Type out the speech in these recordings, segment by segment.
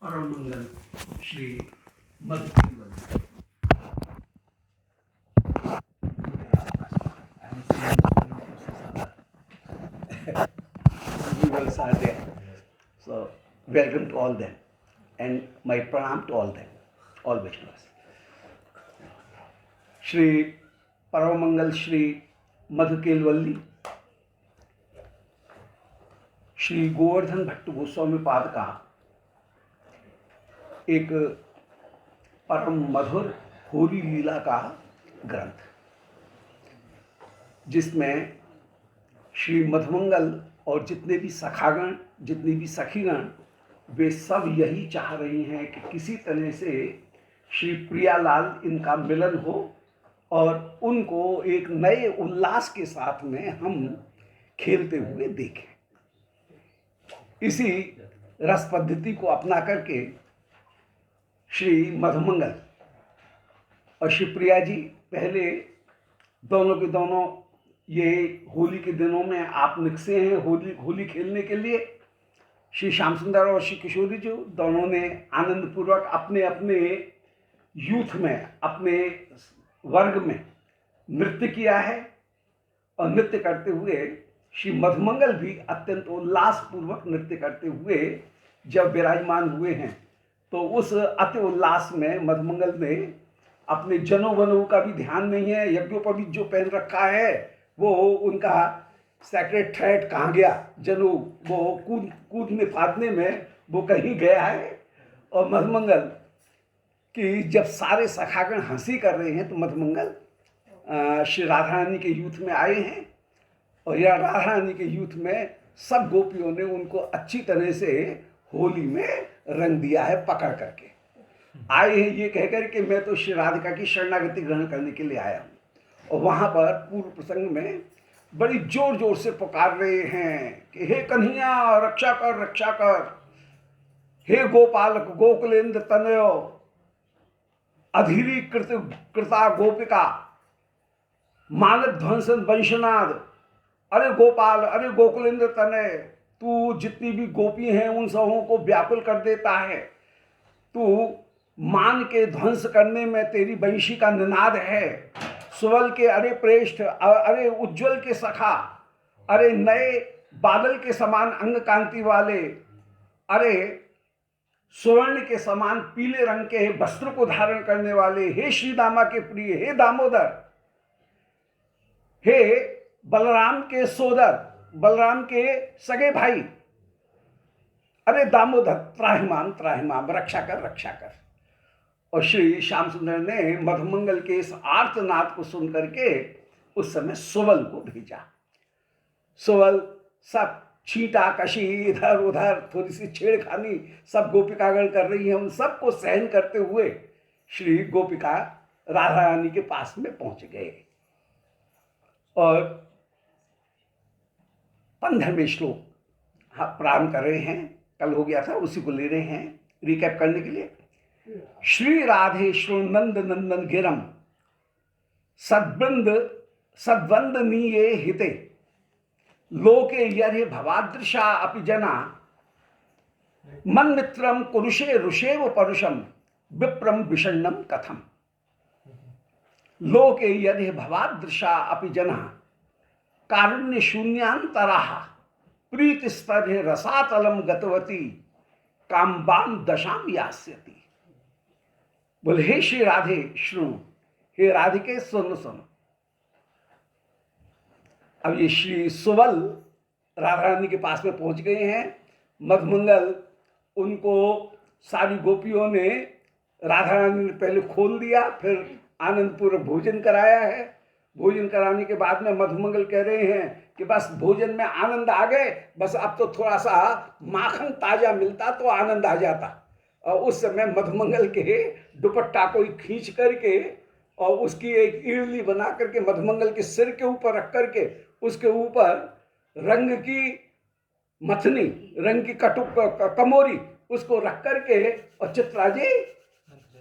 परम मंगल Shri मधुकेवल viewers are there. So, welcome to all them and my pranam to all them, all Vaishnavas. Shri परम मंगल श्री मधुकेलवल्ली श्री गोवर्धन भट्ट गोस्वामी पाद का एक परम मधुर होली लीला का ग्रंथ, जिसमें श्री मधुमंगल और जितने भी सखागण, जितनी भी सखीगण, वे सब यही चाह रही हैं कि किसी तरह से श्री प्रियालाल इनका मिलन हो और उनको एक नए उल्लास के साथ में हम खेलते हुए देखें। इसी रस पद्धति को अपना करके श्री मधुमंगल और श्री प्रिया जी पहले दोनों के दोनों ये होली के दिनों में आप निकसे हैं होली खेलने के लिए। श्री श्याम सुंदर और श्री किशोरी जी दोनों ने आनंद पूर्वक अपने अपने यूथ में, अपने वर्ग में नृत्य किया है और नृत्य करते हुए श्री मधुमंगल भी अत्यंत उल्लास पूर्वक नृत्य करते हुए जब विराजमान हुए हैं, तो उस अति उल्लास में मधुमंगल ने अपने जनों वनों का भी ध्यान नहीं है। यज्ञोपवीत जो पहन रखा है वो उनका सेक्रेट थ्रेड कहाँ गया, जनू वो कूदने फादने में वो कहीं गया है। और मधुमंगल कि जब सारे सखागण हंसी कर रहे हैं तो मधुमंगल श्री राधा रानी के यूथ में आए हैं और यह राधा रानी के यूथ में सब गोपियों ने उनको अच्छी तरह से होली में रंग दिया है। पकड़ करके आए हैं ये कहकर कि मैं तो श्री राधिका की शरणागति ग्रहण करने के लिए आया हूँ। और वहाँ पर पूर्व प्रसंग में बड़ी जोर जोर से पुकार रहे हैं कि हे कन्हैया रक्षा कर, रक्षा कर, हे गोपालक गोकुलेंद्र तनयो अधीरी कृता गोपिका मानव ध्वंसन वंशनाद। अरे गोपाल, अरे गोकुलेंद्र तनय, तू जितनी भी गोपी हैं उन सबों को व्याकुल कर देता है। तू मान के ध्वंस करने में तेरी वंशी का निनाद है। सुवल के अरे प्रेष्ठ, अरे उज्जवल के सखा, अरे नए बादल के समान अंग कांति वाले, अरे स्वर्ण के समान पीले रंग के वस्त्र को धारण करने वाले, हे श्री दामा के प्रिय, हे दामोदर, हे बलराम के सोदर, बलराम के सगे भाई, अरे दामोदर त्राहिमाम त्राहिमाम, रक्षा कर, रक्षा कर। और श्री श्याम सुंदर ने मधुमंगल के इस आर्तनाद को सुन करके उस समय सुवल को भेजा। सुवल सब छींटा कशी इधर उधर थोड़ी सी छेड़खानी सब गोपिकागण कर रही हैं, उन सबको सहन करते हुए श्री गोपिका राधा रानी के पास में पहुंच गए। और 15वें श्लोक प्रारंभ कर रहे हैं, कल हो गया था, उसी को ले रहे हैं रिकैप करने के लिए। श्री राधेश्वर नंद नंदन गिरम सद्वृंद सद्वंदनीये हिते लोके यर्हि भवादृशा अपि जना मन मित्रम कुरुषे ऋषेव परुषम विप्रम विषण्णम कथम। लोके यर्हि भवादृशा अपि जना कारुण्य शून्यांतरा प्रीति स्तर रसातलम गतवती काम्बाम दशाम यास्यति। बोले हे श्री राधे श्रुणु, हे राधिके सुन सुन। अब ये श्री सुवल राधा रानी के पास में पहुंच गए हैं। मधुमंगल उनको सारी गोपियों ने, राधा रानी ने पहले खोल दिया, फिर आनंदपूर्वक भोजन कराया है। भोजन कराने के बाद में मधुमंगल कह रहे हैं कि बस भोजन में आनंद आ गए, बस अब तो थोड़ा सा माखन ताजा मिलता तो आनंद आ जाता। और उस समय मधुमंगल के दुपट्टा को खींच करके और उसकी एक इडली बना करके मधुमंगल के सिर के ऊपर रख करके उसके ऊपर रंग की मथनी, रंग की कमोरी उसको रख करके और चित्रा जी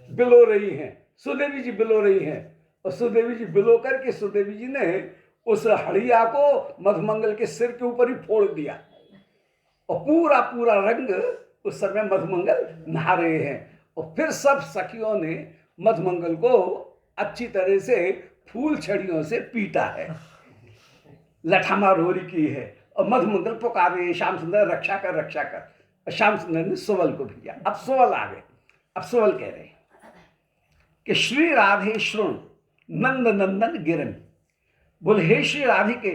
बिलो रही हैं, सुदेवी जी बिलो रही हैं। और सुदेवी जी बिलो करके सुदेवी जी ने उस हड़िया को मधुमंगल के सिर के ऊपर ही फोड़ दिया और पूरा पूरा रंग उस समय मधुमंगल नहा रहे हैं और फिर सब सखियों ने मधुमंगल को अच्छी तरह से फूल छड़ियों से पीटा है, लठामार होरी की है और मधुमंगल पुकारे श्याम सुंदर रक्षा कर रक्षा कर। श्याम सुंदर ने सुवल को भेजा। अब सुवल आ गए। अब सुवल कह रहे हैं कि श्री राधे श्रुण नंद नंदन गिरम। बोले हे श्री राधिके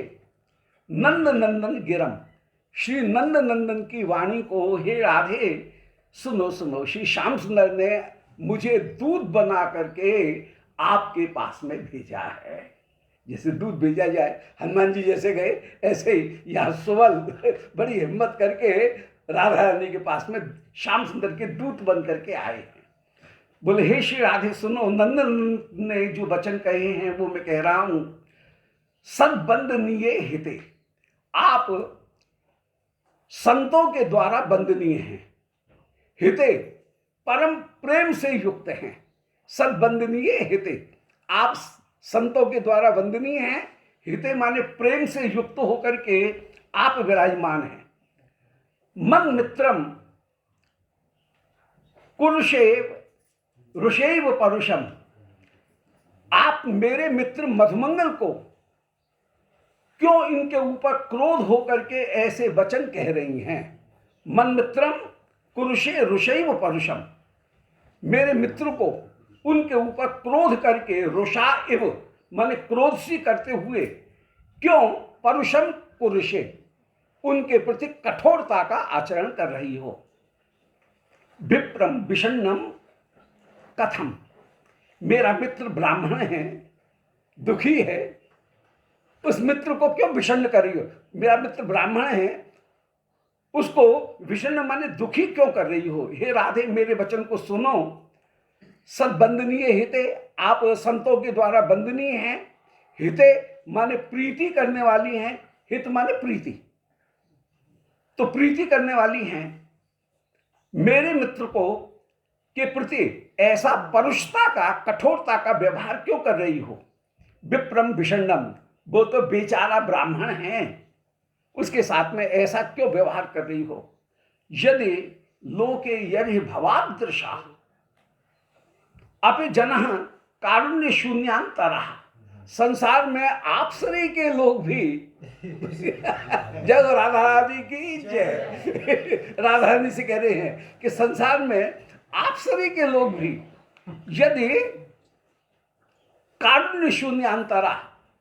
नंद नंदन गिरम, श्री नंद नंदन की वाणी को हे राधे सुनो सुनो। श्री श्याम सुंदर ने मुझे दूध बना करके आपके पास में भेजा है। जैसे दूध भेजा जाए, हनुमान जी जैसे गए ऐसे ही यहाँ सुवल बड़ी हिम्मत करके राधा रानी के पास में श्याम सुंदर के दूत बन करके आए हैं। बोले हे श्री राधे सुनो, नंदन ने जो वचन कहे हैं वो मैं कह रहा हूं। सद्बंदनीय हिते, आप संतों के द्वारा वंदनीय हैं। हिते परम प्रेम से युक्त हैं। सद्बंदनीय हिते, आप संतों के द्वारा वंदनीय हैं। हिते माने प्रेम से युक्त होकर के आप विराजमान हैं। मन मित्रम कुरुषेव ऋषेव परुषम, आप मेरे मित्र मधुमंगल को क्यों इनके ऊपर क्रोध होकर के ऐसे वचन कह रही हैं। मन मित्रम कुरुषे ऋषैव परुषम, मेरे मित्र को उनके ऊपर क्रोध करके रुषा इव माने क्रोध सी करते हुए क्यों परुषम कुरुषे उनके प्रति कठोरता का आचरण कर रही हो। विप्रम विषण्णम कथम, मेरा मित्र ब्राह्मण है, दुखी है, उस मित्र को क्यों विषण्ण कर रही हो। मेरा मित्र ब्राह्मण है, उसको विषण्ण माने दुखी क्यों कर रही हो। हे राधे मेरे वचन को सुनो। सद्बंदनीय हिते, आप संतों के द्वारा बंदनीय हैं। हिते माने प्रीति करने वाली हैं। हित माने प्रीति, तो प्रीति करने वाली हैं। मेरे मित्र को के प्रति ऐसा परुषता का कठोरता का व्यवहार क्यों कर रही हो। विप्रम विषण्णम, वो तो बेचारा ब्राह्मण है, उसके साथ में ऐसा क्यों व्यवहार कर रही हो। यदि लोके यदि भवादृशा अपि जनः कारुण्य शून्यांतरः, संसार में आपसरी के लोग भी जग राधा रानी की जय। राधा रानी से कह रहे हैं कि संसार में आपसरी के लोग भी यदि कारुण्य शून्यांतरा,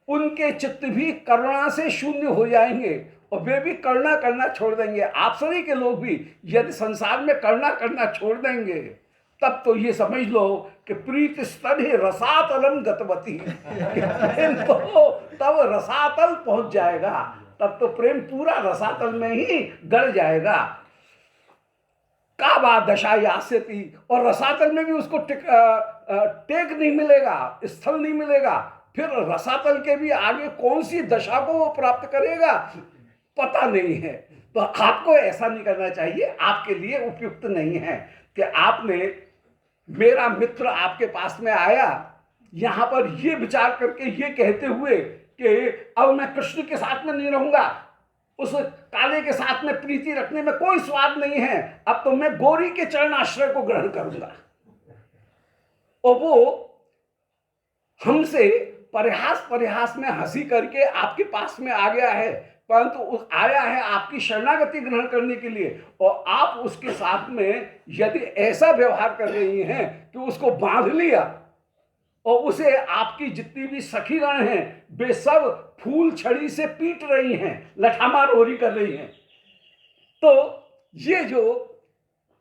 उनके चित्त भी करुणा से शून्य हो जाएंगे और वे भी करुणा करना छोड़ देंगे। आपसरी के लोग भी यदि संसार में करुणा करना छोड़ देंगे, तब तो ये समझ लो कि प्रीत स्तने रसातलम गतवती, प्रेम तो तब रसातल पहुंच जाएगा, तब तो प्रेम पूरा रसातल में ही गड़ जाएगा। का बा दशा यास्यति, और रसातल में भी उसको टेक नहीं मिलेगा, स्थल नहीं मिलेगा, फिर रसातल के भी आगे कौन सी दशा को वो प्राप्त करेगा पता नहीं है। तो आपको ऐसा नहीं करना चाहिए, आपके लिए उपयुक्त नहीं है कि आपने मेरा मित्र आपके पास में आया यहां पर ये विचार करके ये कहते हुए कि अब मैं कृष्ण के साथ में नहीं रहूंगा, उस काले के साथ में प्रीति रखने में कोई स्वाद नहीं है, अब तो मैं गौरी के चरण आश्रय को ग्रहण करूंगा। और वो हमसे परिहास में हंसी करके आपके पास में आ गया है, परंतु आया है आपकी शरणागति ग्रहण करने के लिए, और आप उसके साथ में यदि ऐसा व्यवहार कर रही हैं कि उसको बांध लिया और उसे आपकी जितनी भी सखीगण हैं वे सब फूल छड़ी से पीट रही हैं, लठामार होरी कर रही हैं, तो ये जो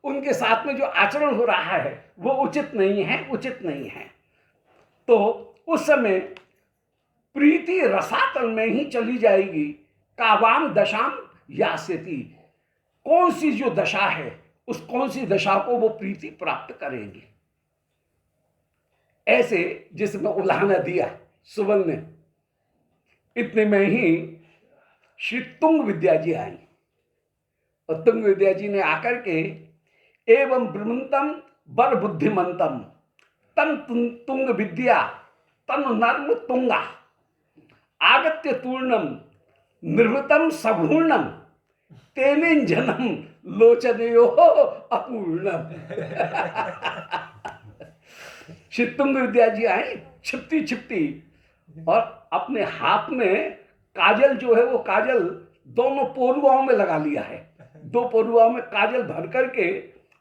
उनके साथ में जो आचरण हो रहा है वो उचित नहीं है, उचित नहीं है। तो उस समय प्रीति रसातल में ही चली जाएगी। कावाम दशाम यास्यति, कौन सी जो दशा है उस कौन सी दशा को वो प्रीति प्राप्त करेंगे। ऐसे जिसमें उदाहरण दिया सुवल ने, इतने में ही श्री तुंग विद्या जी आई और तुंग विद्या जी ने आकर के एवं ब्रह्मंतम बर बुद्धिमंतम तन तुंग विद्या तन नर्म तुंगा आगत्य तूर्णम निर्वृतम सघूर्णम तेने जनम लोचनयो अपूर्णम। श्री तुंग विद्या जी आई छिपती छिपती और अपने हाथ में काजल जो है वो काजल दोनों पोरुआओं में लगा लिया है, दो पोरुआओं में काजल भर करके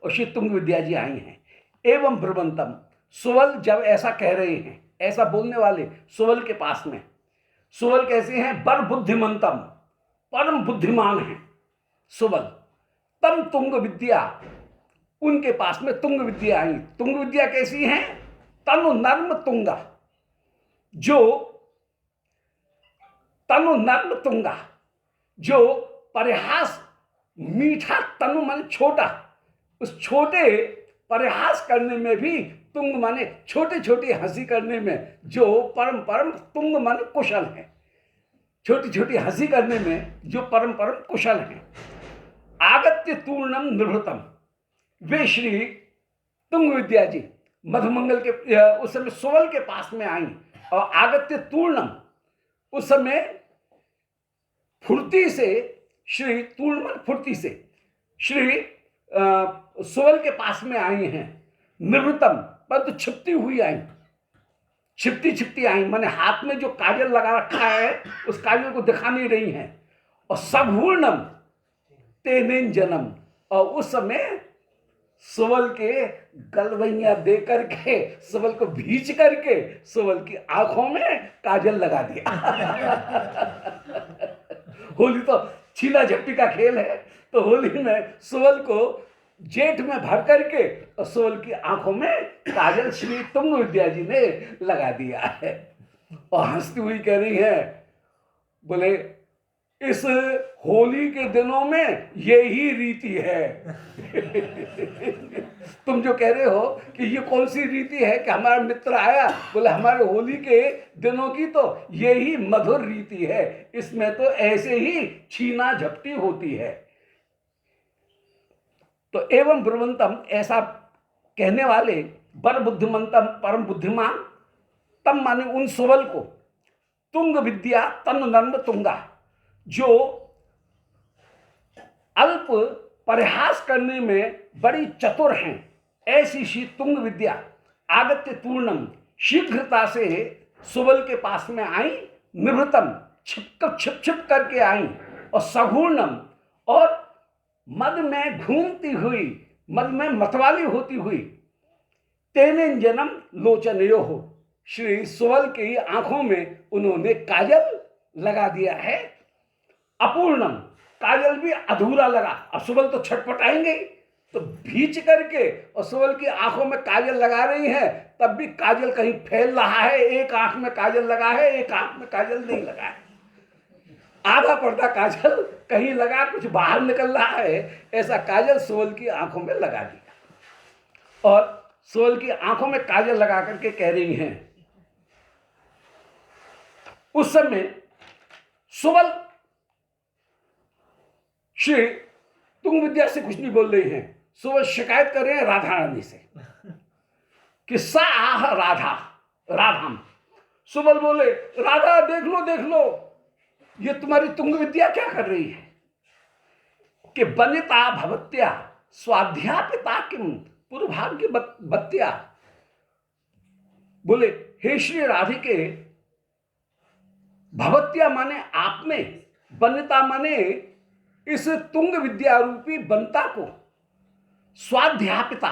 और श्री तुंग विद्या जी आई हैं। एवं ब्रवंतम, सुवल जब ऐसा कह रहे हैं, ऐसा बोलने वाले सुवल के पास में, सुवल कैसे हैं? बर बुद्धिमंतम, परम बुद्धिमान है सुवल। तम तुंग विद्या, उनके पास में तुंग विद्या आई। तुंग विद्या कैसी है? तनु नर्म तुंगा, जो तनु नर्म तुंगा, जो परिहास, मीठा तनु माने छोटा, उस छोटे परिहास करने में भी, तुंग माने छोटे छोटी हंसी करने में, जो परम परम, तुंग माने कुशल है, छोटी छोटी हंसी करने में जो परम परम कुशल है। आगत्य तूर्णम निभृतम, वे श्री तुंग विद्या जी मधुमंगल के उस समय सुवल के पास में आई और आगत्य तूर्णम, उस समय फुर्ती से, श्री तूर्ण फुर्ती से श्री सुवल के पास में आई हैं। निवृतम, परंतु छिपती हुई आई, छिपती छिपती आई, माने हाथ में जो काजल लगा रखा है उस काजल को दिखा नहीं रही हैं। और सभूर्णम तेनेन जन्म, और उस समय सुवल के गलवैया दे करके, सुवल को भींच करके सुवल की आंखों में काजल लगा दिया। होली तो छीना झपटी का खेल है, तो होली में सुवल को जेठ में भर करके और सुवल की आंखों में काजल श्री तुंग विद्या जी ने लगा दिया है। और हंसती हुई कह रही है, बोले इस होली के दिनों में यही रीति है। तुम जो कह रहे हो कि ये कौन सी रीति है कि हमारा मित्र आया, बोले हमारे होली के दिनों की तो यही मधुर रीति है, इसमें तो ऐसे ही छीना झपटी होती है। तो एवं ब्रुवंतम, ऐसा कहने वाले, बर बुद्धिमंतम, परम बुद्धिमान, तम माने उन सुवल को, तुंग विद्या तन नर्म तुंगा, जो अल्प परिहास करने में बड़ी चतुर हैं, ऐसी श्री तुंग विद्या आगत्य पूर्णम, शीघ्रता से सुवल के पास में आई। निवृतम, छिप छिप करके आई। और सघूर्णम, और मद में घूमती हुई, मद में मतवाली होती हुई। तेनेन जन्म लोचनयो हो, श्री सुवल की आंखों में उन्होंने काजल लगा दिया है। अपूर्णम, काजल भी अधूरा लगा। अब सुवल तो छटपटाएंगे, तो भींच करके और सुवल की आंखों में काजल लगा रही है, तब भी काजल कहीं फैल रहा है, एक आंख में काजल लगा है, एक आंख में काजल नहीं लगा है, आधा पर्दा काजल कहीं लगा, कुछ बाहर निकल रहा है, ऐसा काजल सुवल की आंखों में लगा दिया। और सुवल की आंखों में काजल लगा करके कह रही हैं। उस समय सुवल श्री तुंग विद्या से कुछ नहीं बोल रही हैं, सुवल शिकायत कर रहे हैं राधा रानी से कि सा आह राधा राधाम। सुवल बोले, राधा देख लो देख लो, ये तुम्हारी तुंग विद्या क्या कर रही है कि बनिता भवत्या स्वाध्यापिता किम पूर्वभाग्य बत्या। बोले, हे श्री राधिके, भवत्या माने आप में, बनिता माने इस तुंग विद्या रूपी बनता को, स्वाध्यापिता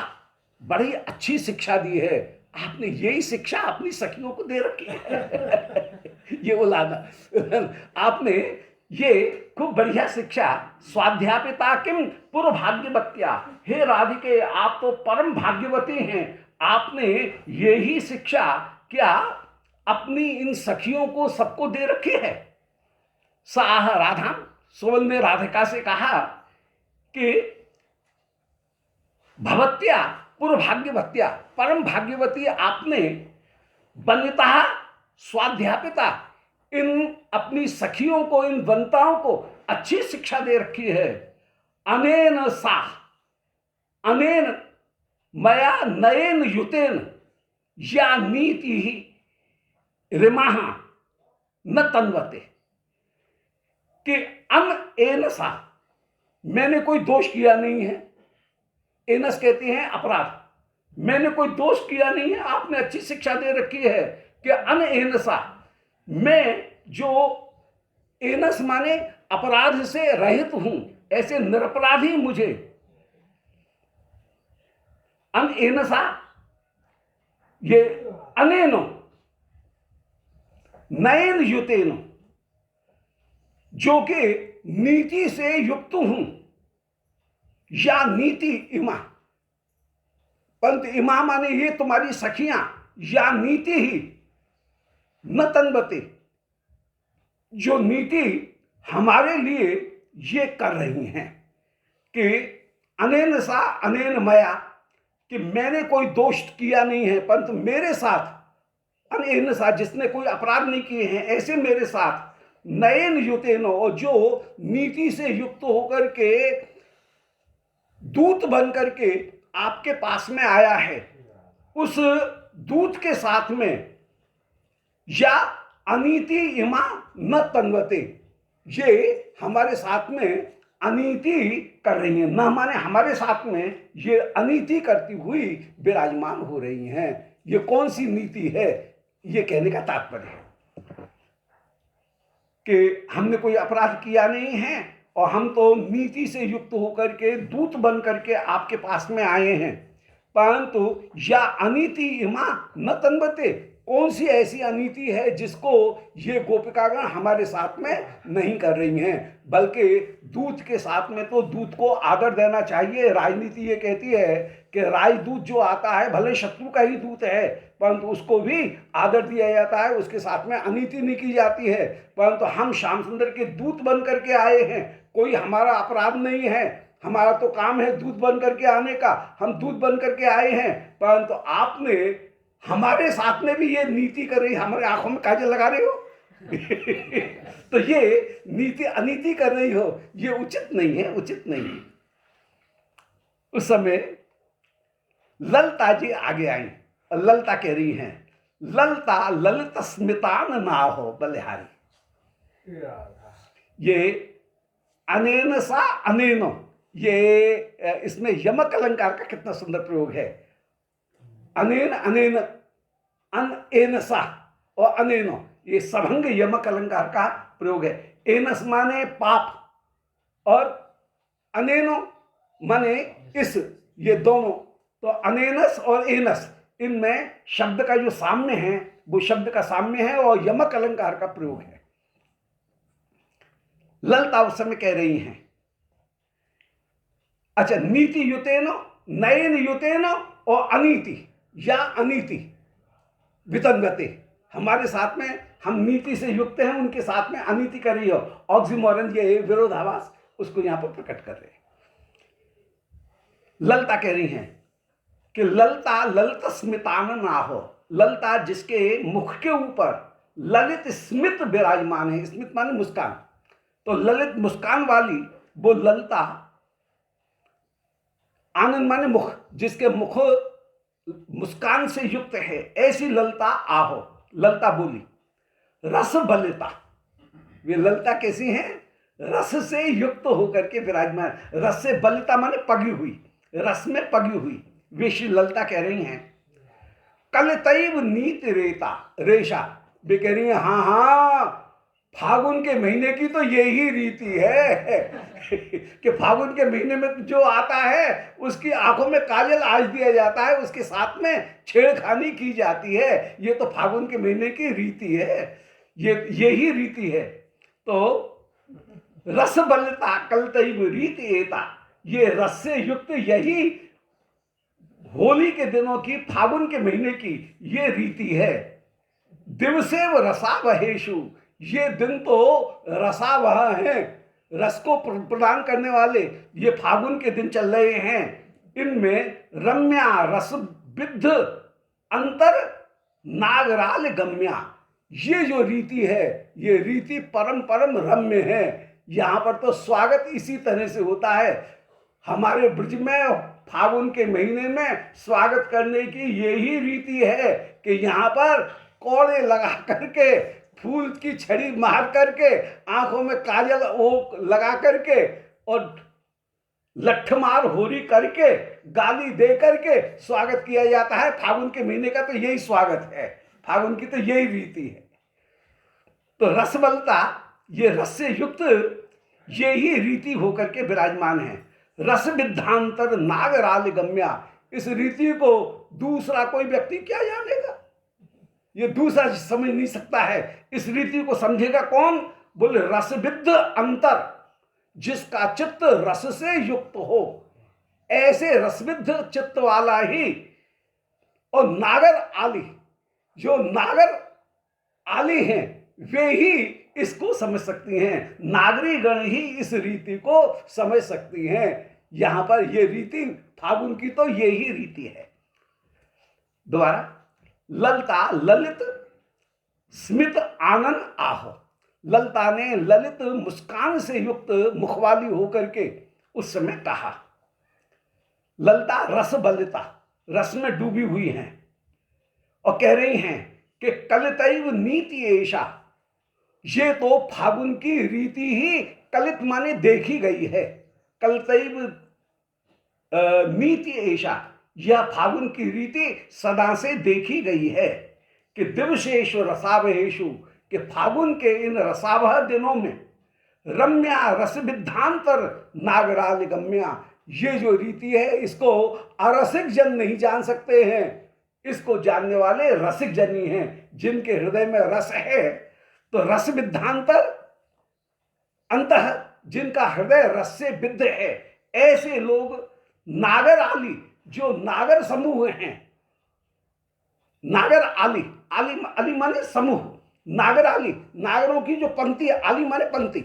बड़ी अच्छी शिक्षा दी है आपने, यही शिक्षा अपनी सखियों को दे रखी है। ये बोलाना आपने, ये खूब बढ़िया शिक्षा, स्वाध्यापिता किम पूर्व भाग्यवत्या, हे राधिके आप तो परम भाग्यवती हैं, आपने यही शिक्षा क्या अपनी इन सखियों को सबको दे रखी है। साह राधा, सुवल ने राधिका से कहा कि भवत्या पूर्व भाग्यवत्या, परम भाग्यवती आपने, वनिता स्वाध्यापिता, इन अपनी सखियों को, इन वनिताओं को अच्छी शिक्षा दे रखी है। अनेन सा, अनेन मया नयन युतेन या नीति ही रिमाहा न तन्वते, कि अन एन सा, मैंने कोई दोष किया नहीं है। एनस कहते हैं अपराध, मैंने कोई दोष किया नहीं है। आपने अच्छी शिक्षा दे रखी है कि अन एनसा, मैं जो एनस माने अपराध से रहित हूं, ऐसे निरपराधी मुझे अन एनसा, ये अनेनो नयन युतेनो, जो कि नीति से युक्त हूं, या नीति इमा, पंत इमा माने ये तुम्हारी सखियां, या नीति ही न तनबते, जो नीति हमारे लिए ये कर रही हैं कि अनेन सा अनेन मया, कि मैंने कोई दोष किया नहीं है, परंतु मेरे साथ अनेन सा, जिसने कोई अपराध नहीं किए हैं, ऐसे मेरे साथ नयन युतेनो, जो नीति से युक्त होकर के दूत बन करके आपके पास में आया है, उस दूत के साथ में या अनीति इमा न तंगवते, ये हमारे साथ में अनीति कर रही हैं, न माने हमारे साथ में ये अनीति करती हुई विराजमान हो रही हैं। ये कौन सी नीति है, ये कहने का तात्पर्य है कि हमने कोई अपराध किया नहीं है और हम तो नीति से युक्त होकर के दूत बन करके आपके पास में आए हैं, परंतु या अनीति इमा न तनबते, कौन सी ऐसी अनीति है जिसको ये गोपिकागण हमारे साथ में नहीं कर रही हैं, बल्कि दूत के साथ में तो दूत को आदर देना चाहिए। राजनीति ये कहती है कि राजदूत जो आता है भले शत्रु का ही दूत है, परंतु उसको भी आदर दिया जाता है, उसके साथ में अनीति नहीं की जाती है। परंतु हम श्याम सुंदर के दूत बन करके आए हैं, कोई हमारा अपराध नहीं है, हमारा तो काम है दूत बन करके आने का, हम दूत बन करके आए हैं, परंतु आपने हमारे साथ में भी ये नीति कर रही, हमारे आंखों में काजल लगा रहे हो तो ये नीति अनीति कर रही हो, ये उचित नहीं है, उचित नहीं है। उस समय ललता जी आगे आई और ललता कह रही हैं, ललता ललित स्मितान ना हो बलिहारी। ये अनेन सा अनेनो, ये इसमें यमक अलंकार का कितना सुंदर प्रयोग है। अनेन अनेन अन एनसा और अनेनो, ये सभंग यमक अलंकार का प्रयोग है। एनस माने पाप और अनेनो माने इस, ये दोनों, तो अनेनस और एनस, इनमें शब्द का जो साम्य है वो शब्द का साम्य है और यमक अलंकार का प्रयोग है। ललता उस समय कह रही हैं, अच्छा नीति युतेनो नयन युतेनो और अनीति या अनीति वितंगते, हमारे साथ में हम नीति से युक्त हैं, उनके साथ में अनीति कर रही हो। ऑक्सीमोरन, ये विरोधाभास, उसको यहां पर प्रकट कर रहे हैं। ललता कह रही हैं कि ललता ललित स्मितान ना हो, ललता जिसके मुख के ऊपर ललित स्मित विराजमान है, स्मित माने मुस्कान, तो ललित मुस्कान वाली वो ललता, आनंद माने मुख, जिसके मुख मुस्कान से युक्त है, ऐसी ललता आहो। ललता बोली रस बलिता, वे ललता कैसी हैं, रस से युक्त होकर के विराजमान, रस से बलिता माने पगी हुई, रस में पगी हुई, वे श्री ललता कह रही हैं। कल तैव नीत रेता रेशा, वे कह रही हैं हाँ हाँ, फागुन के महीने की तो यही रीति है कि फागुन के महीने में जो आता है उसकी आंखों में काजल आज दिया जाता है, उसके साथ में छेड़खानी की जाती है, ये तो फागुन के महीने की रीति है, ये यही रीति है। तो रस बलता कलतैव रीति एता, ये रस से युक्त यही होली के दिनों की, फागुन के महीने की ये रीति है। दिवसेव रसावहेषु, ये दिन तो रसावह हैं, रस को प्रदान करने वाले ये फागुन के दिन चल रहे हैं, इनमें रम्या रस विद्ध अंतर नागराल गम्या, ये जो रीति है ये रीति परम परम रम्य है। यहाँ पर तो स्वागत इसी तरह से होता है, हमारे ब्रज में फागुन के महीने में स्वागत करने की यही रीति है कि यहाँ पर कोड़े लगा करके, फूल की छड़ी मार करके, आंखों में काजल लगा करके और लठमार होरी करके, गाली दे करके स्वागत किया जाता है। फागुन के महीने का तो यही स्वागत है, फागुन की तो यही रीति है। तो रसबलता, ये रस से युक्त ये ही रीति होकर के विराजमान है। रस विद्धांतर नागराल गम्या, इस रीति को दूसरा कोई व्यक्ति क्या जानेगा, ये दूसरा समझ नहीं सकता है। इस रीति को समझेगा कौन? बोले रसविद्ध अंतर, जिसका चित्त रस से युक्त हो, ऐसे रसविद्ध चित्त वाला ही। और नागर आली, जो नागर आली हैं वे ही इसको समझ सकती हैं, नागरी गण ही इस रीति को समझ सकती हैं। यहां पर ये रीति फागुन की तो यही रीति है। दोबारा, ललता ललित स्मित आनंद आह, ललता ने ललित मुस्कान से युक्त मुखवाली होकर के उस समय कहा। ललता रस बलिता, रस में डूबी हुई हैं और कह रही हैं कि कलितैव नीति ऐशा, ये तो फागुन की रीति ही, कलित माने देखी गई है, कलितैव नीति ऐशा, यह फागुन की रीति सदा से देखी गई है कि दिवसेषु रसावहेषु, कि फागुन के इन रसावह दिनों में रम्या रस विद्धांतर नागराल गम्या, ये जो रीति है इसको अरसिक जन नहीं जान सकते हैं, इसको जानने वाले रसिक जन ही हैं, जिनके हृदय में रस है। तो रस विद्धांतर अंतः, जिनका हृदय रस से विद्ध है, ऐसे लोग नागर आली, जो नागर समूह हैं, नागर आली, आली अली माने समूह, नागर आली, नागरों की जो पंक्ति है, आली माने पंक्ति,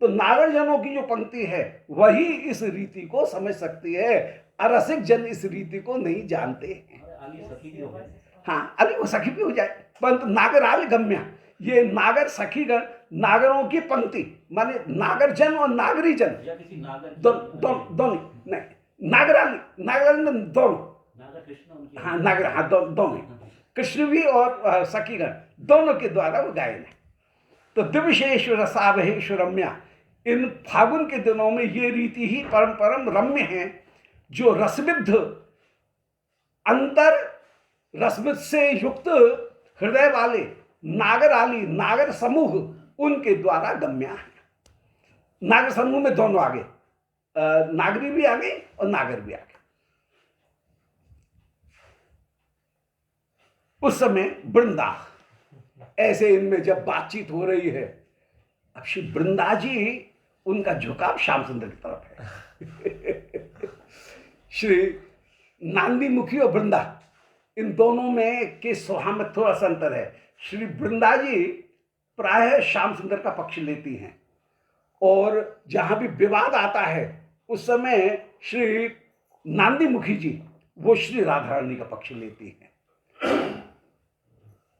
तो नागर जनों की जो पंक्ति है वही इस रीति को समझ सकती है, अरसिक जन इस रीति को नहीं जानते हैं। हाँ, अली वो सखी भी हो जाए, परंतु नागर आली गम्या, ये नागर सखीगण, नागरों की पंक्ति माने नागर जन और नागरी जन दोनों नहीं, नागराली, नागराली दोनों, हाँ नागर, हाँ दोनों, कृष्ण भी और सखीगण दोनों के द्वारा वो गायन है। तो दिवशेष रसावहेषु रम्या, इन फागुन के दिनों में ये रीति ही परम परम रम्य है, जो रसविद्ध अंतर, रसविद्ध से युक्त हृदय वाले नागर आली, नागर समूह, उनके द्वारा गम्या है। नागर समूह में दोनों आगे, नागरी भी आगे और नागर भी आगे। उस समय वृंदा, ऐसे इनमें जब बातचीत हो रही है, अब श्री वृंदा जी, उनका झुकाव श्याम सुंदर की तरफ है। श्री नांदी मुखी और वृंदा, इन दोनों में के स्वभाव में थोड़ा सा अंतर है। श्री वृंदा जी प्रायः श्याम सुंदर का पक्ष लेती हैं, और जहां भी विवाद आता है उस समय श्री नांदी मुखी जी वो श्री राधा रानी का पक्ष लेती हैं।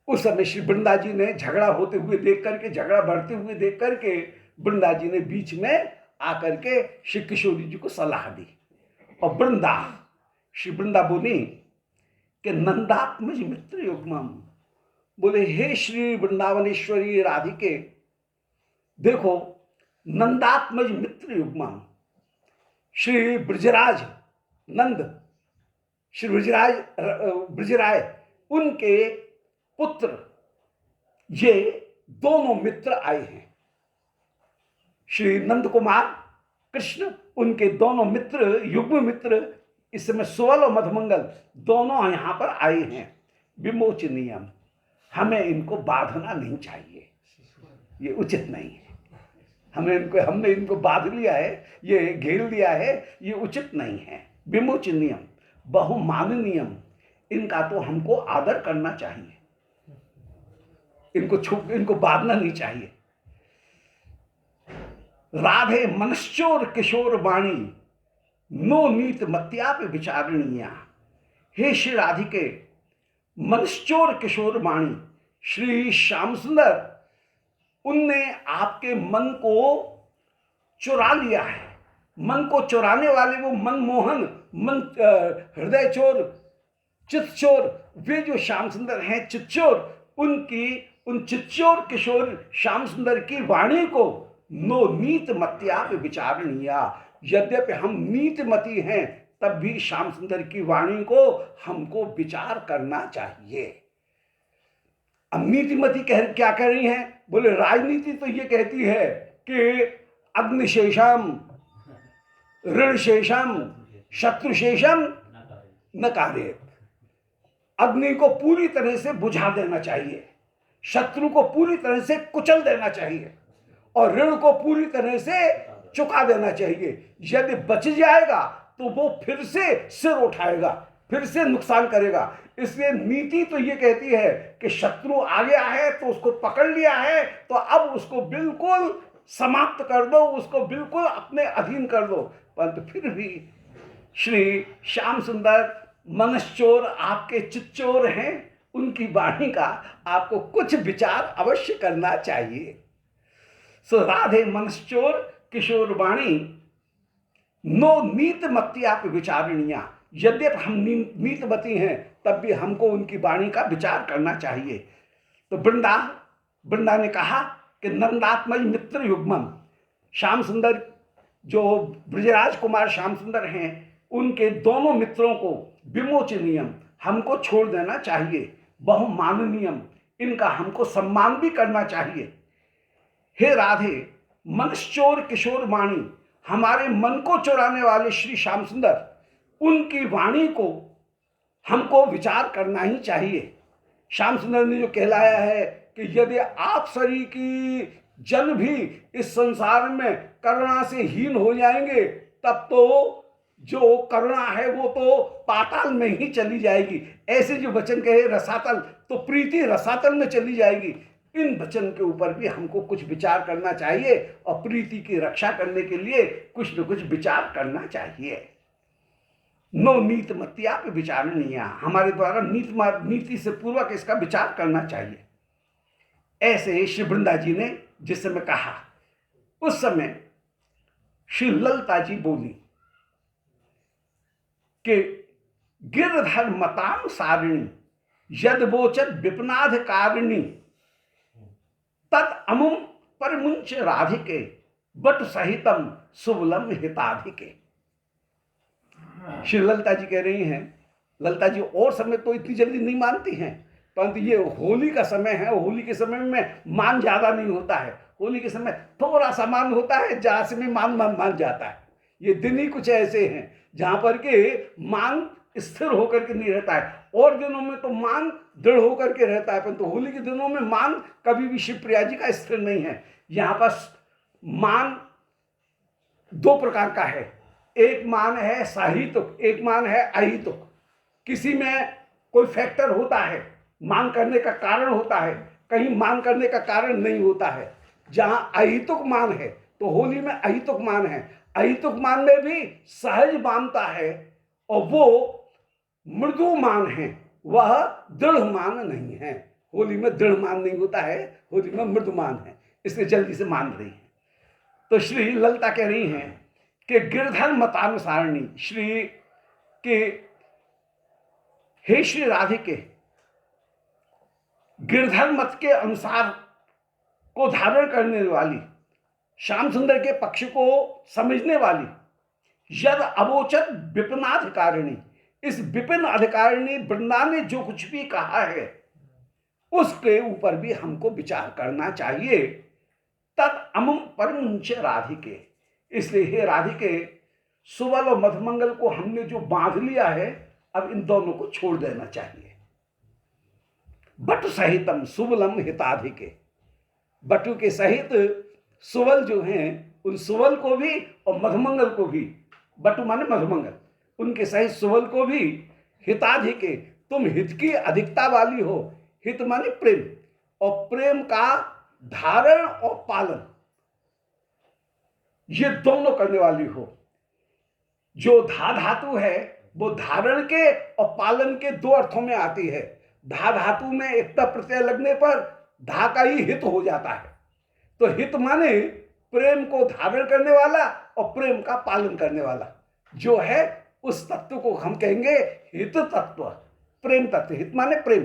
उस समय श्री वृंदा जी ने झगड़ा होते हुए देख करके, झगड़ा बढ़ते हुए देख करके, वृंदा जी ने बीच में आकर के श्री किशोरी जी को सलाह दी, और वृंदा, श्री वृंदा बोली कि नंदात्मज मित्र युग्मम, बोले हे श्री वृंदावनेश्वरी राधिके, देखो नंदात्मज मित्र युग्मम, श्री ब्रजराज नंद, श्री ब्रजराय, उनके पुत्र, ये दोनों मित्र आए हैं। श्री नंद कुमार कृष्ण, उनके दोनों मित्र, युग्म मित्र, इस समय सुवल और मधुमंगल दोनों यहां पर आए हैं। विमोचनीयम, हमें इनको बांधना नहीं चाहिए, ये उचित नहीं है। हमने इनको बांध लिया है, ये घेर लिया है, ये उचित नहीं है। विमोचनीयम, बहुमाननीयम, इनका तो हमको आदर करना चाहिए, इनको बांधना नहीं चाहिए। राधे मनश्चोर किशोर वाणी, नो नीत मत्याप विचारणीया, हे श्री राधिके मनश्चोर किशोर वाणी, श्री श्याम सुंदर, उनने आपके मन को चुरा लिया है। मन को चुराने वाले वो मनमोहन, मन हृदय चोर, चित चोर, वे जो श्याम सुंदर हैं चितचोर, उन चितचोर किशोर श्याम सुंदर की वाणी को नो नीत मत्याप विचारणीया, यद्यपि हम नीतिमती हैं तब भी श्याम सुंदर की वाणी को हमको विचार करना चाहिए। अब नीतिमती क्या कह रही हैं? बोले राजनीति तो ये कहती है कि अग्निशेषम ऋणशेषम शत्रुशेषम न कार्य। अग्नि को पूरी तरह से बुझा देना चाहिए, शत्रु को पूरी तरह से कुचल देना चाहिए और ऋण को पूरी तरह से चुका देना चाहिए। यदि बच जाएगा तो वो फिर से सिर उठाएगा, फिर से नुकसान करेगा। इसलिए नीति तो ये कहती है कि शत्रु आ गया है तो उसको पकड़ लिया है तो अब उसको बिल्कुल समाप्त कर दो, उसको बिल्कुल अपने अधीन कर दो। परंतु फिर भी श्री श्याम सुंदर मनश्चोर आपके चिच्चोर हैं, उनकी वाणी का आपको कुछ विचार अवश्य करना चाहिए। सो राधे मनश्चोर किशोर वाणी नो नीतमती आप विचारणीया। यद्यपि हम नीतमती हैं तब भी हमको उनकी वाणी का विचार करना चाहिए। तो वृंदा ने कहा कि नंदात्मय मित्र युग्मम, श्याम सुंदर जो ब्रजराज कुमार श्याम सुंदर हैं उनके दोनों मित्रों को विमोचनीयम हमको छोड़ देना चाहिए, बहुमाननीयम इनका हमको सम्मान भी करना चाहिए। हे राधे मनश्चोर किशोर वाणी, हमारे मन को चुराने वाले श्री श्याम सुंदर, उनकी वाणी को हमको विचार करना ही चाहिए। श्याम सुंदर ने जो कहलाया है कि यदि आप सरी की जन भी इस संसार में करुणा से हीन हो जाएंगे तब तो जो करुणा है वो तो पाताल में ही चली जाएगी। ऐसे जो वचन कहे रसातल, तो प्रीति रसातल में चली जाएगी। इन वचन के ऊपर भी हमको कुछ विचार करना चाहिए और प्रीति की रक्षा करने के लिए कुछ न कुछ विचार करना चाहिए। नो नीतमत्या पे विचारणीय, हमारे द्वारा नीति से पूर्वक इसका विचार करना चाहिए। ऐसे श्री वृंदा जी ने जिस समय कहा उस समय श्री ललिता जी बोली कि गिरधर मतानुसारिणी यदवोचत विपनाधिकारिणी तद अमुम परमुंच राधिके बट सहितम सुबलम हिताधिके। श्री ललिता जी कह रही हैं, ललिता जी और समय तो इतनी जल्दी नहीं मानती हैं, परंतु ये होली का समय है, होली के समय में मान ज्यादा नहीं होता है। होली के समय थोड़ा सा मान होता है, जहां से में मान जाता है। ये दिन ही कुछ ऐसे हैं जहां पर के मान स्थिर होकर के नहीं रहता है। और दिनों में तो मान दृढ़ होकर के रहता है, परंतु होली के दिनों में मान कभी भी शिवप्रिया जी का स्थिर नहीं है। यहाँ पर मान दो प्रकार का है, एक मान है साहितुक, एक मान है अहितुक। किसी में कोई फैक्टर होता है, मान करने का कारण होता है, कहीं मान करने का कारण नहीं होता है। जहां अहितुक मान है तो होली में अहितुक मान है। अहितुक मान में भी सहज मानता है और वो मृदु मान है, वह दृढ़ मान नहीं है। होली में दृढ़ मान नहीं होता है, होली में मृदु मान है, इसलिए जल्दी से मान रही है। तो श्री ललिता कह रही हैं कि गिरधर मतानुसारिणी, श्री के हे श्री राधिके, गिरधर मत के अनुसार को धारण करने वाली, श्याम सुंदर के पक्ष को समझने वाली, यद अवोचत विपिनाधिकारिणी, इस विपिन अधिकारिणी वृंदा ने जो कुछ भी कहा है उसके ऊपर भी हमको विचार करना चाहिए। तद अमुम परमुंच राधिके, इसलिए हे राधिके, सुबल और मधुमंगल को हमने जो बांध लिया है अब इन दोनों को छोड़ देना चाहिए। बटु सहितम सुबलम हिताधिके, बटु के सहित सुबल जो हैं उन सुबल को भी और मधुमंगल को भी, बटु माने मधुमंगल, उनके सहित सुबल को भी हिताधिके, तुम हित की अधिकता वाली हो। हित माने प्रेम, और प्रेम का धारण और पालन ये दोनों करने वाली हो। जो धा धातु है वो धारण के और पालन के दो अर्थों में आती है। धा धातु में एकता प्रत्यय लगने पर धा का ही हित हो जाता है। तो हित माने प्रेम को धारण करने वाला और प्रेम का पालन करने वाला जो है, उस तत्व को हम कहेंगे हित तत्व, प्रेम तत्व। हित माने प्रेम,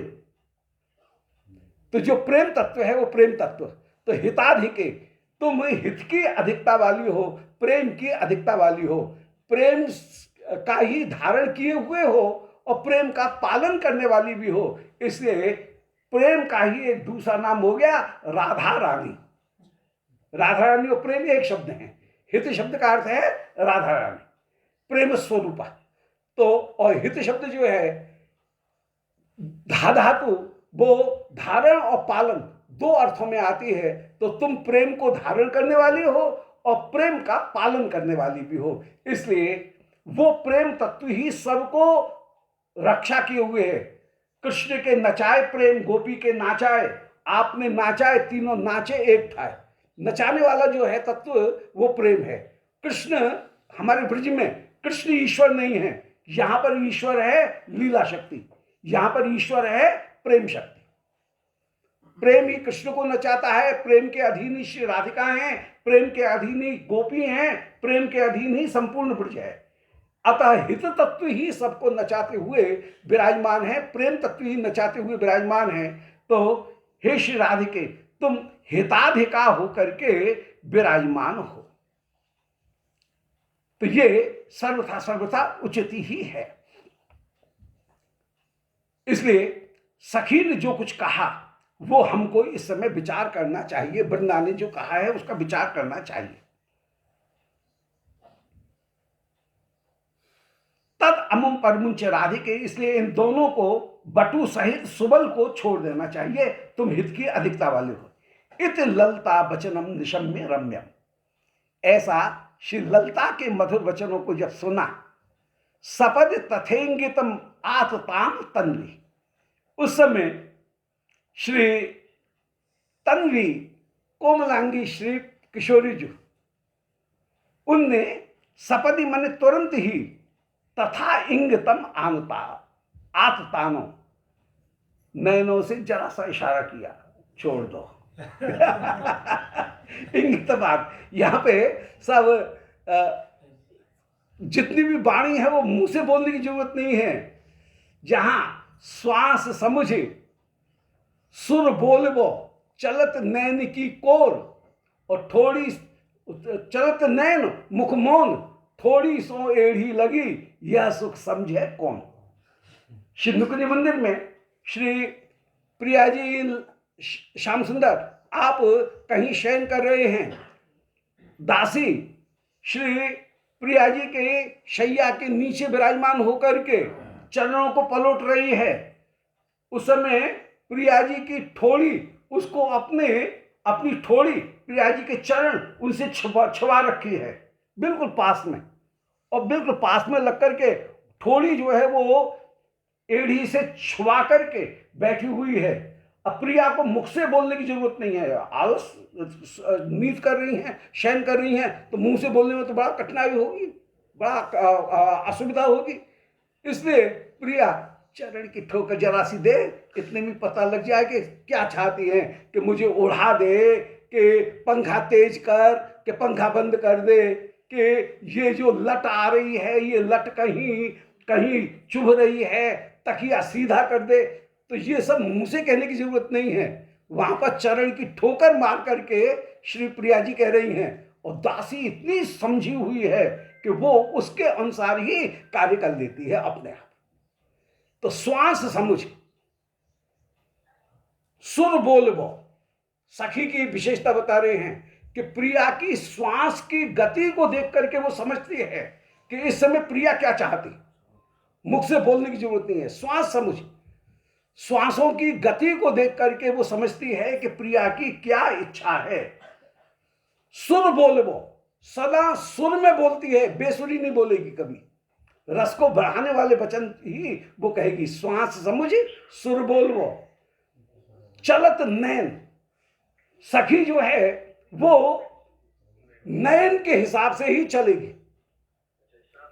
तो जो प्रेम तत्व है वो प्रेम तत्व। तो हिताधिके, तुम हित की अधिकता वाली हो, प्रेम की अधिकता वाली हो, प्रेम का ही धारण किए हुए हो और प्रेम का पालन करने वाली भी हो। इसलिए प्रेम का ही एक दूसरा नाम हो गया राधा रानी। राधा रानी और प्रेम एक शब्द है। हित शब्द का अर्थ है राधा रानी, प्रेम स्वरूपा। तो और हित शब्द जो है धा धातु, वो धारण और पालन दो अर्थों में आती है। तो तुम प्रेम को धारण करने वाली हो और प्रेम का पालन करने वाली भी हो। इसलिए वो प्रेम तत्व ही सबको रक्षा किए हुए है। कृष्ण के नचाए प्रेम गोपी के नाचाए, आपने नाचाए तीनों नाचे एक था। नचाने वाला जो है तत्व वो प्रेम है। कृष्ण हमारे ब्रज में कृष्ण ईश्वर नहीं है, यहां पर ईश्वर है लीला शक्ति, यहां पर ईश्वर है प्रेम शक्ति। प्रेम ही कृष्ण को नचाता है, प्रेम के अधीन ही श्री राधिका हैं, प्रेम के अधीन ही गोपी हैं, प्रेम के अधीन ही संपूर्ण ब्रज है। अतः हित तत्व ही सबको नचाते हुए विराजमान है, प्रेम तत्व ही नचाते हुए विराजमान है। तो हे श्री राधिके, तुम हिताधिका होकर के विराजमान हो। तो ये सर्वथा सर्वथा उचित ही है। इसलिए सखी ने जो कुछ कहा वो हमको इस समय विचार करना चाहिए। वृंदा ने जो कहा है उसका विचार करना चाहिए। तद अमुम परमुंच राधिके, इसलिए इन दोनों को बटु सहित सुबल को छोड़ देना चाहिए। तुम हित की अधिकता वाले हो। इत ललता वचनम निशम्य रम्यम, ऐसा श्री ललता के मधुर वचनों को जब सुना, सपद तथेंगितम आतताम तन्वी, उस समय श्री तन्वी कोमलांगी श्री किशोरी जी उनने सपदी मन तुरंत ही तथा इंगितम आनता आततानो, नैनों से जरा सा इशारा किया, छोड़ दो। इंगित बात, यहां पे सब जितनी भी वाणी है वो मुंह से बोलने की जरूरत नहीं है। जहां श्वास समुझे सुर बोलबो चलत नैन की कोर, और थोड़ी चलत नैन मुख मौन, थोड़ी सो एढ़ी लगी यह सुख समझे कौन। श्री नुकुंज मंदिर में श्री प्रिया जी श्याम सुंदर आप कहीं शयन कर रहे हैं, दासी श्री प्रिया जी के शैया के नीचे विराजमान होकर के चरणों को पलट रही है। उस समय प्रिया जी की ठोड़ी उसको अपनी ठोड़ी प्रिया जी के चरण उनसे छुपा रखी है बिल्कुल पास में, और बिल्कुल पास में लग करके ठोड़ी जो है वो एड़ी से छुपा करके बैठी हुई है। अब प्रिया को मुख से बोलने की जरूरत नहीं है। आलस नींद कर रही हैं, शयन कर रही हैं, तो मुंह से बोलने में तो बड़ा कठिनाई होगी, बड़ा असुविधा होगी। इसलिए प्रिया चरण की ठोकर जरा सी दे, इतने में पता लग जाए कि क्या चाहती है, कि मुझे उड़ा दे, कि पंखा तेज कर, कि पंखा बंद कर दे, कि ये जो लट आ रही है ये लट कहीं कहीं चुभ रही है, तकिया सीधा कर दे। तो ये सब मुंह से कहने की जरूरत नहीं है, वहां पर चरण की ठोकर मार करके श्री प्रिया जी कह रही हैं। और दासी इतनी समझी हुई है कि वो उसके अनुसार ही कार्य कर लेती है अपने आप। तो श्वास समझ सुर बोलबो, सखी की विशेषता बता रहे हैं कि प्रिया की श्वास की गति को देख करके वो समझती है कि इस समय प्रिया क्या चाहती। मुख से बोलने की जरूरत नहीं है, श्वास समझ, श्वासों की गति को देख करके वो समझती है कि प्रिया की क्या इच्छा है। सुर बोलबो, सदा सुर में बोलती है, बेसुरी नहीं बोलेगी कभी। रस को बढ़ाने वाले वचन ही वो कहेगी। श्वास समझ सुर बोलबो, चलत नैन, सखी जो है वो नयन के हिसाब से ही चलेगी।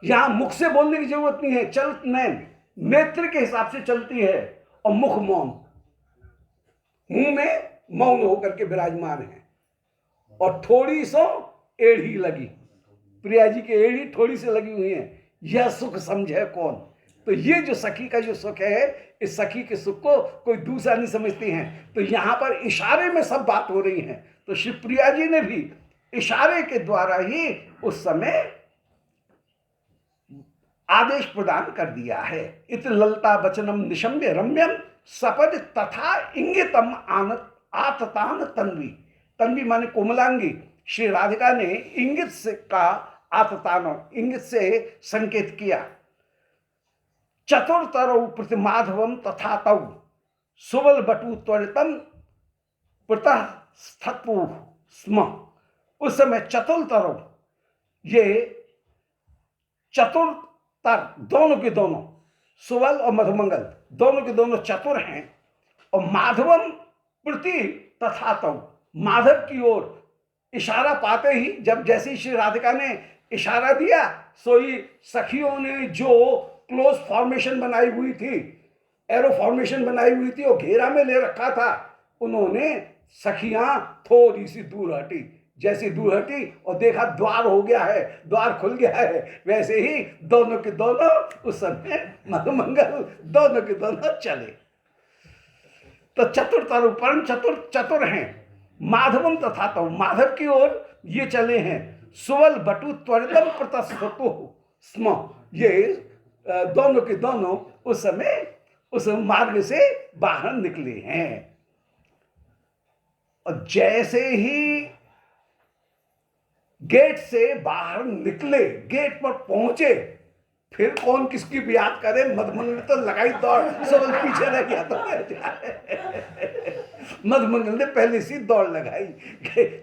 यहां मुख से बोलने की जरूरत नहीं है, चलत नैन नेत्र के हिसाब से चलती है, और मुख मौन, मुंह में मौन होकर के विराजमान है। और थोड़ी सो एड़ी लगी, प्रिया जी की एड़ी थोड़ी सी लगी हुई है, यह सुख समझे कौन। तो ये जो सखी का जो सुख है, इस सखी के सुख को कोई दूसरा नहीं समझती हैं। तो यहां पर इशारे में सब बात हो रही है। तो श्री प्रिया जी ने भी इशारे के द्वारा ही उस समय आदेश प्रदान कर दिया है। इत ललता वचनम निशम्य रम्यम सपद तथा इंगितम आततान तन्वी। तन्वी माने कोमलांगी। श्री राधिका ने इंगित से का आततान, इंगित से संकेत किया। चतुर्तरौ प्रतिमाधवम तथा तौ सुबल बटु त्वरितम प्रतः स्थत्वु स्म। उस समय चतुर्तरौ, ये चतुर्तर दोनों के दोनों, सुबल और मधुमंगल दोनों के दोनों चतुर हैं। और माधवम प्रति तथा तौ, माधव की ओर इशारा पाते ही, जब जैसे श्री राधिका ने इशारा दिया, सो ही सखियों ने जो क्लोज फॉर्मेशन बनाई हुई थी, एरो फॉर्मेशन बनाई हुई थी, वो घेरा में ले रखा था, उन्होंने सखियां थोड़ी सी दूर हटी। जैसी दूर हटी और देखा द्वार हो गया है, द्वार खुल गया है, वैसे ही दोनों के दोनों उस समय मधुमंगल दोनों के दोनों चले। तो चतुर्तर परम चतुर हैं। माधवम तथा तो, माधव की ओर ये चले हैं। सुवल बटु त्वरितम प्रतस्थतु स्म, ये दोनों के दोनों उस समय उस मार्ग से बाहर निकले हैं। और जैसे ही गेट से बाहर निकले, गेट पर पहुंचे, फिर कौन किसकी भी याद करे। मधुमंगल तो लगाई दौड़, सुबल पीछे रह गया तो मधुमंगल ने पहले सी दौड़ लगाई,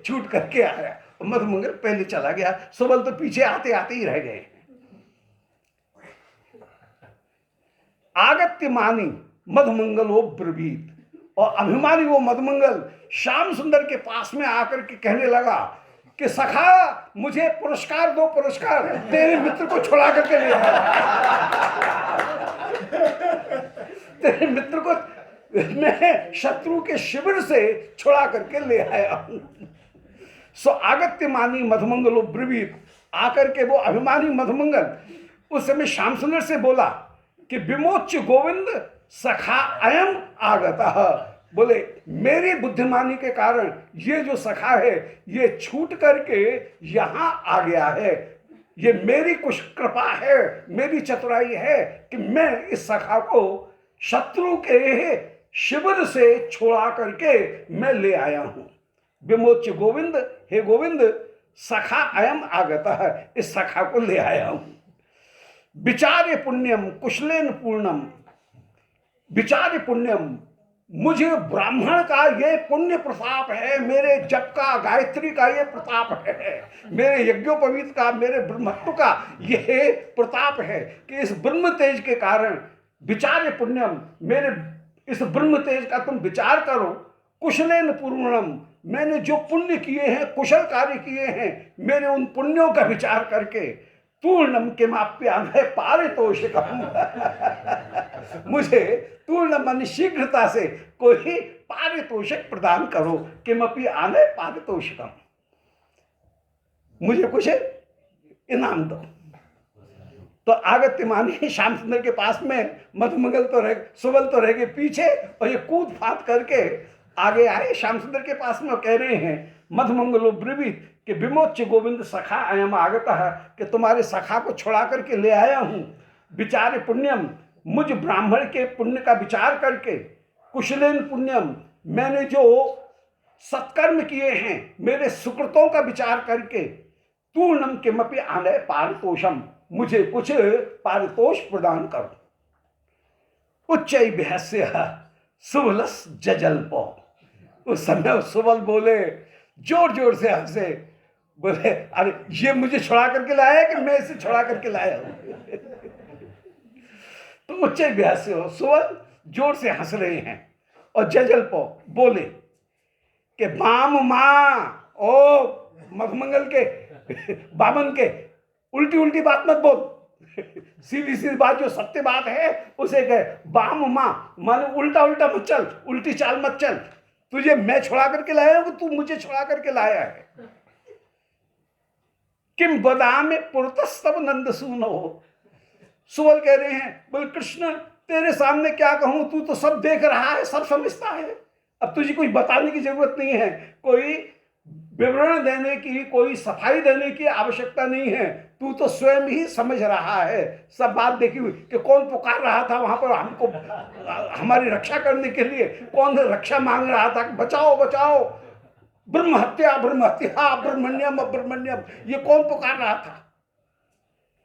छूट करके आया। मधुमंगल पहले चला गया, सुबल तो पीछे आते आते ही रह गए। आगत्य मानी मधुमंगलो ब्रवीत, और अभिमानी वो मधुमंगल श्याम सुंदर के पास में आकर के कहने लगा कि सखा मुझे पुरस्कार दो, पुरस्कार, तेरे मित्र को छुड़ा करके ले आया। तेरे मित्र को मैं शत्रु के शिविर से छुड़ा करके ले आया। सो आगत्य मानी मधुमंगलो ब्रवीत, आकर के वो अभिमानी मधुमंगल उस समय श्याम सुंदर से बोला कि विमोच्च गोविंद सखा अयम आगतः। बोले मेरी बुद्धिमानी के कारण ये जो सखा है ये छूट करके यहां आ गया है। ये मेरी कुछ कृपा है, मेरी चतुराई है कि मैं इस सखा को शत्रु के शिविर से छोड़ा करके मैं ले आया हूं। विमोच्च गोविंद, हे गोविंद, सखा अयम आगता है, इस सखा को ले आया हूं। विचार्य पुण्यम कुशलेन पूर्णम, विचार्य पुण्यम, मुझे ब्राह्मण का ये पुण्य प्रताप है, मेरे जप का, गायत्री का ये प्रताप है, मेरे यज्ञोपवीत का, मेरे ब्रह्मत्व का ये प्रताप है कि इस ब्रह्म तेज के कारण, विचार्य पुण्यम, मेरे इस ब्रह्म तेज का तुम विचार करो। कुशलेन पूर्णम, मैंने जो पुण्य किए हैं, कुशल कार्य किए हैं, मेरे उन पुण्यों का विचार करके पूर्णम के माप्यान है पारितोषिकम, मुझे पूर्ण मन शीघ्रता से कोई पारितोषिक प्रदान करो। किमपि आने पारितोषिकम, मुझे कुछ इनाम दो। तो आगत्य मानी श्याम सुंदर के पास में, मधुमंगल तो रह, सुबल तो रह गए पीछे, और ये कूद फात करके आगे आए श्याम सुंदर के पास में, कह रहे हैं मधुमंगलो ब्रवीत कि विमोच्च गोविंद सखा अयम आगता है, कि तुम्हारे सखा को छुड़ा करके ले आया हूं। विचार पुण्यम, मुझ ब्राह्मण के पुण्य का विचार करके, कुशलेन पुण्यम, मैंने जो सत्कर्म किए हैं, मेरे सुकृतों का विचार करके, पूर्णम किमपि आने पारितोषम, मुझे कुछ पारितोष प्रदान करो। उच्चै भयस्य सुबलस जजल्पो, उस समय सुबल बोले, जोर जोर से हंसे, बोले अरे ये मुझे छुड़ा करके लाया कि मैं इसे छुड़ा करके लाया हूं। तो उच्चै भयस्य हो, सुबल जोर से हंस रहे हैं। और जजल्पो बोले कि बाम मां, ओ मधुमंगल के बामन के, उल्टी उल्टी बात मत बोल, सीधी सीधी बात जो सत्य बात है उसे कहे। बाम मां माने उल्टा उल्टा मत चल, उल्टी चाल मत चल, तुझे मैं छुड़ा करके लाया हूं, तू मुझे छुड़ा करके लाया है। किम बदामे पुरतस्तव नंद सूनो, सुबल कह रहे हैं, बोले कृष्ण तेरे सामने क्या कहूं, तू तो सब देख रहा है, सब समझता है, अब तुझे कुछ बताने की जरूरत नहीं है। कोई विवरण देने की, कोई सफाई देने की आवश्यकता नहीं है। तू तो स्वयं ही समझ रहा है, सब बात देखी हुई कि कौन पुकार रहा था वहां पर हमको हमारी रक्षा करने के लिए, कौन रक्षा मांग रहा था, बचाओ बचाओ, ब्रह्म हत्या ब्रह्मण्यम अब्रह्मण्यम, ये कौन पुकार रहा था?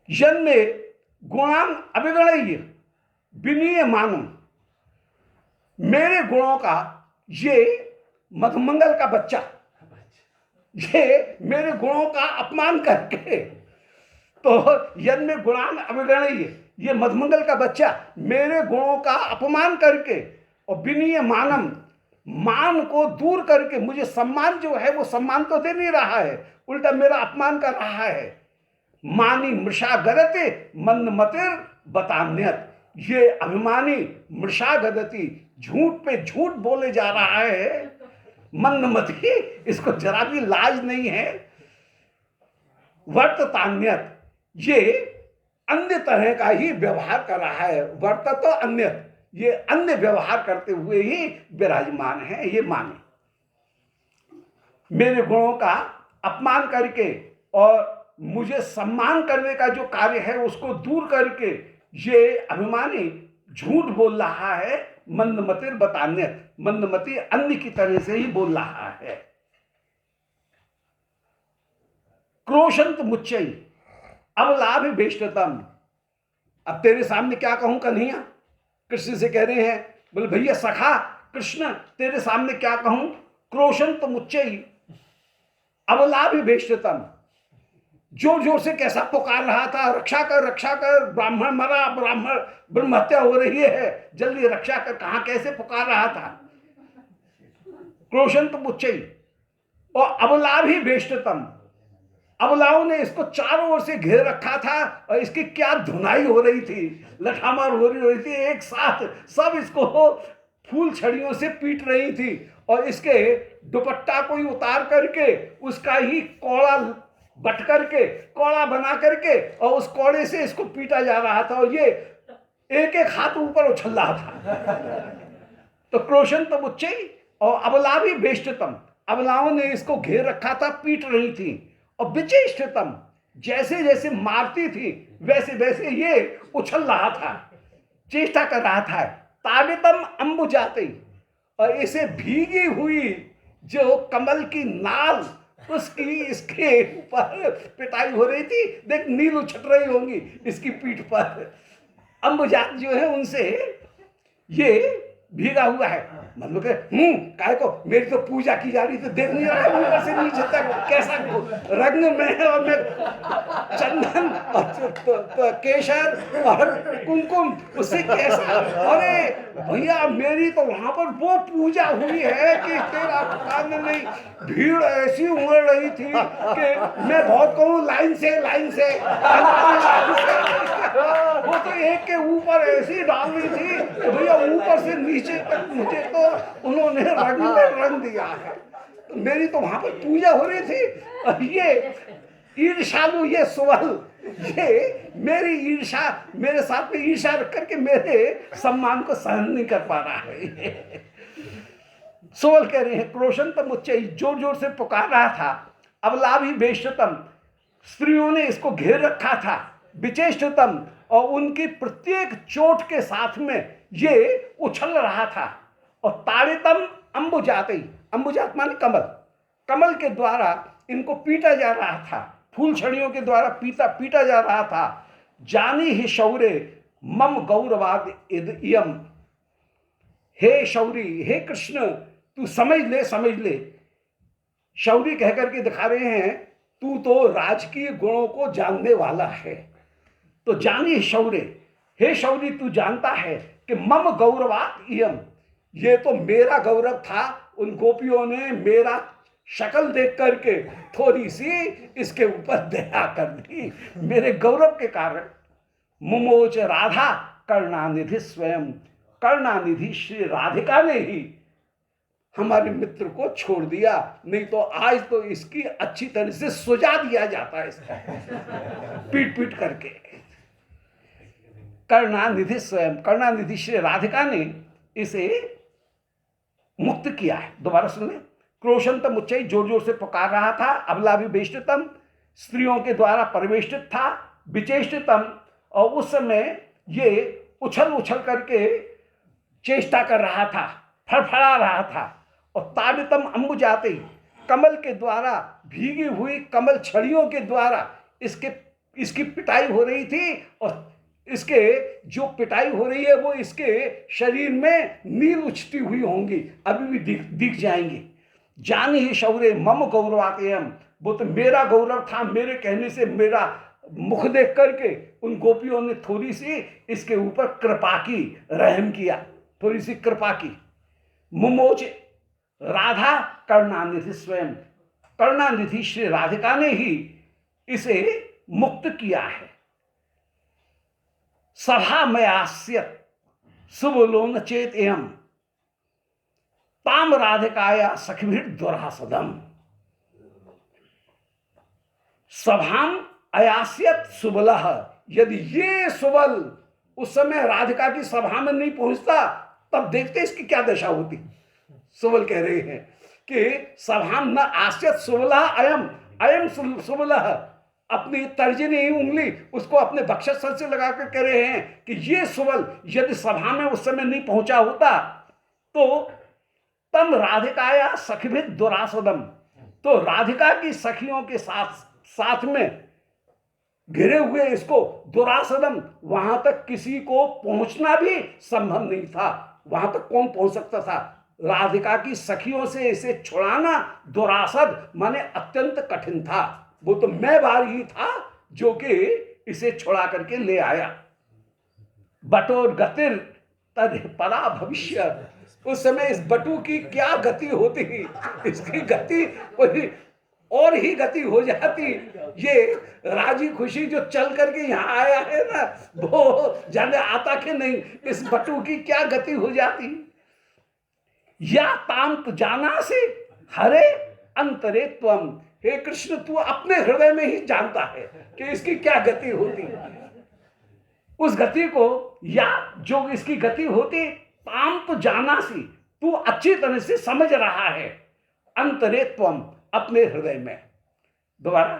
जन्मे गुणान अभिगणय्य विनीय मानम, मेरे गुणों का ये मधुमंगल का बच्चा, ये मेरे गुणों का अपमान करके, तो जन्मे गुणान अभिगणय्य, ये मधुमंगल का बच्चा मेरे गुणों का अपमान करके और विनीय मानम, मान को दूर करके, मुझे सम्मान जो है वो सम्मान तो दे नहीं रहा है, उल्टा मेरा अपमान कर रहा है। मानी मृषा गदते मंद मतिर बतान्यत, ये अभिमानी मृषा गदती, झूठ पे झूठ बोले जा रहा है, मंदमती, इसको जरा भी लाज नहीं है। वर्ततान्यत, ये अन्य तरह का ही व्यवहार कर रहा है, वर्त तो अन्य, ये अन्य व्यवहार करते हुए ही विराजमान है। ये माने मेरे गुणों का अपमान करके और मुझे सम्मान करने का जो कार्य है उसको दूर करके ये अभिमानी झूठ बोल रहा है। मंदमतिर बतान्य, मंदमती अन्य की तरह से ही बोल रहा है। क्रोशंत मुच्चई अवलाभ बेष्टतम, अब तेरे सामने क्या कहूं कन्हैया, कृष्ण से कह रहे हैं, बोले भैया सखा कृष्ण तेरे सामने क्या कहूं। क्रोशंत मुच्चई अवलाभ बेष्टतम, जोर जोर से कैसा पुकार रहा था, रक्षा कर, ब्राह्मण मरा, ब्राह्मण ब्रह्म हत्या हो रही है, जल्दी रक्षा कर, कहां कैसे पुकार रहा था। क्रोशंत मुच्चई और अबलाभ ही बेष्टतम, अबलाओं ने इसको चारों ओर से घेर रखा था और इसकी क्या धुनाई हो रही थी, लठामार हो रही थी, एक साथ सब इसको फूल छड़ियों से पीट रही थी और इसके दुपट्टा को ही उतार करके उसका ही कौड़ा बट करके, कौड़ा बना करके और उस कौड़े से इसको पीटा जा रहा था और ये एक एक हाथ ऊपर उछल रहा था। तो क्रोशन तो उच्चई और अबला भी बेष्टतम, अबलाओं ने इसको घेर रखा था, पीट रही थी, और विचेष्टतम, जैसे जैसे मारती थी वैसे वैसे ये उछल रहा था, चेष्टा कर रहा था। ताड़ितम अंबुजाते, और इसे भीगी हुई जो कमल की नाल उसकी इसके ऊपर पिटाई हो रही थी, देख नील उछट रही होंगी इसकी पीठ पर, अंबुजात जो है उनसे ये भीगा हुआ है। मतलब काय को मेरी तो पूजा की जा रही थी, देख नहीं रहा ऊपर से नीचे तक कैसा रंग में है, और मैं चंदन और केशर और कुमकुम उससे कैसा, अरे भैया मेरी तो वहां पर वो पूजा हुई है कि तेरा ठिकाना नहीं, भीड़ ऐसी उमड़ रही थी कि मैं बहुत कहूँ लाइन से वो तो एक के ऊपर ऐसी डाल रही थी भैया ऊपर से नीचे तक मुझे तो उन्होंने रंग में रंग दिया है। तो मेरी तो वहां पर पूजा हो रही थी, और ये ईर्ष्यालु, ये सुवल, ये मेरी ईर्ष्या, मेरे साथ में ईर्ष्या रख करके मेरे सम्मान को सहन नहीं कर पा रहा है। सुवल कह रहे हैं क्रोशंतम उच्चई, जोर जोर से पुकार रहा था। अबलाभ ही बेष्टतम, स्त्रियों ने इसको घेर रखा था। विचेष्टतम, और उनकी प्रत्येक चोट के साथ में ये उछल रहा था। और ताड़ितम अंबुजाते, अंबुजात माने कमल, कमल के द्वारा इनको पीटा जा रहा था, फूल छड़ियों के द्वारा पीटा जा रहा था। जानी ही शौर्य मम गौरवाद इयम, हे शौरी, हे कृष्ण तू समझ ले। शौरी कहकर के दिखा रहे हैं तू तो राजकीय गुणों को जानने वाला है। तो जानी शौर्य, हे शौरी तू जानता है कि मम गौरवात इयम, ये तो मेरा गौरव था। उन गोपियों ने मेरा शक्ल देख करके थोड़ी सी इसके ऊपर दया कर दी, मेरे गौरव के कारण। मुमोच राधा करुणानिधि स्वयं, करुणानिधि श्री राधिका ने ही हमारे मित्र को छोड़ दिया, नहीं तो आज तो इसकी अच्छी तरह से सुझा दिया जाता है इसका पीट पीट करके। करुणानिधि स्वयं, करुणानिधि श्री राधिका ने इसे मुक्त किया है। दोबारा सुन लें, क्रोशंतम उच्चई जोर जोर से पुकार रहा था। अबला विवेष्टितम स्त्रियों के द्वारा परिवेष्टित था। विचेष्टितम और उस समय ये उछल उछल करके चेष्टा कर रहा था, फड़फड़ा रहा था। और ताड़ितम अंबुजाते कमल के द्वारा भीगी हुई कमल छड़ियों के द्वारा इसकी पिटाई हो रही थी। और इसके जो पिटाई हो रही है वो इसके शरीर में नील उछती हुई होंगी, अभी भी दिख जाएंगी। जान ही शौर्य मम गौरवातेयम, वो तो मेरा गौरव था, मेरे कहने से मेरा मुख देख करके उन गोपियों ने थोड़ी सी इसके ऊपर कृपा की, रहम किया, थोड़ी सी कृपा की। मुमोच राधा करुणानिधि स्वयं, करुणानिधि श्री राधिका ने ही इसे मुक्त किया है। सभा मयास्यत सुबलोन चेत एयम ताम राधिकाया सखिभिर दुरासदम। सभाम अयास्यत सुबलह, यदि ये सुबल उस समय राधिका की सभा में नहीं पहुंचता तब देखते इसकी क्या दशा होती। सुबल कह रहे हैं कि सभाम न आस्यत सुबलह अयम, अयम सुबलह, अपनी तर्जनी उंगली उसको अपने बक्षस्थल से लगाकर कह रहे हैं कि ये सुबल यदि सभा में उस समय नहीं पहुंचा होता तो तम राधिकाया सखिभिर दुरासदम, तो राधिका की सखियों के साथ में घिरे हुए इसको दुरासदम, वहां तक किसी को पहुंचना भी संभव नहीं था। वहां तक कौन पहुंच सकता था? राधिका की सखियों से इसे छुड़ाना दुरासद माने अत्यंत कठिन था। वो तो मैं बार ही था जो कि इसे छुड़ा करके ले आया। बटोर गतिर तद परा भविष्य, उस समय इस बटू की क्या गति होती, इसकी गति कोई और ही गति हो जाती। ये राजी खुशी जो चल करके यहाँ आया है ना, वो जाने आता कि नहीं, इस बटू की क्या गति हो जाती। या तांत जाना से हरे अंतरे त्वम, हे कृष्ण तू अपने हृदय में ही जानता है कि इसकी क्या गति होती। उस गति को या जो इसकी गति होती ताम तो जाना सी, तू अच्छी तरह से समझ रहा है। अंतरे त्वम, अपने हृदय में। दोबारा,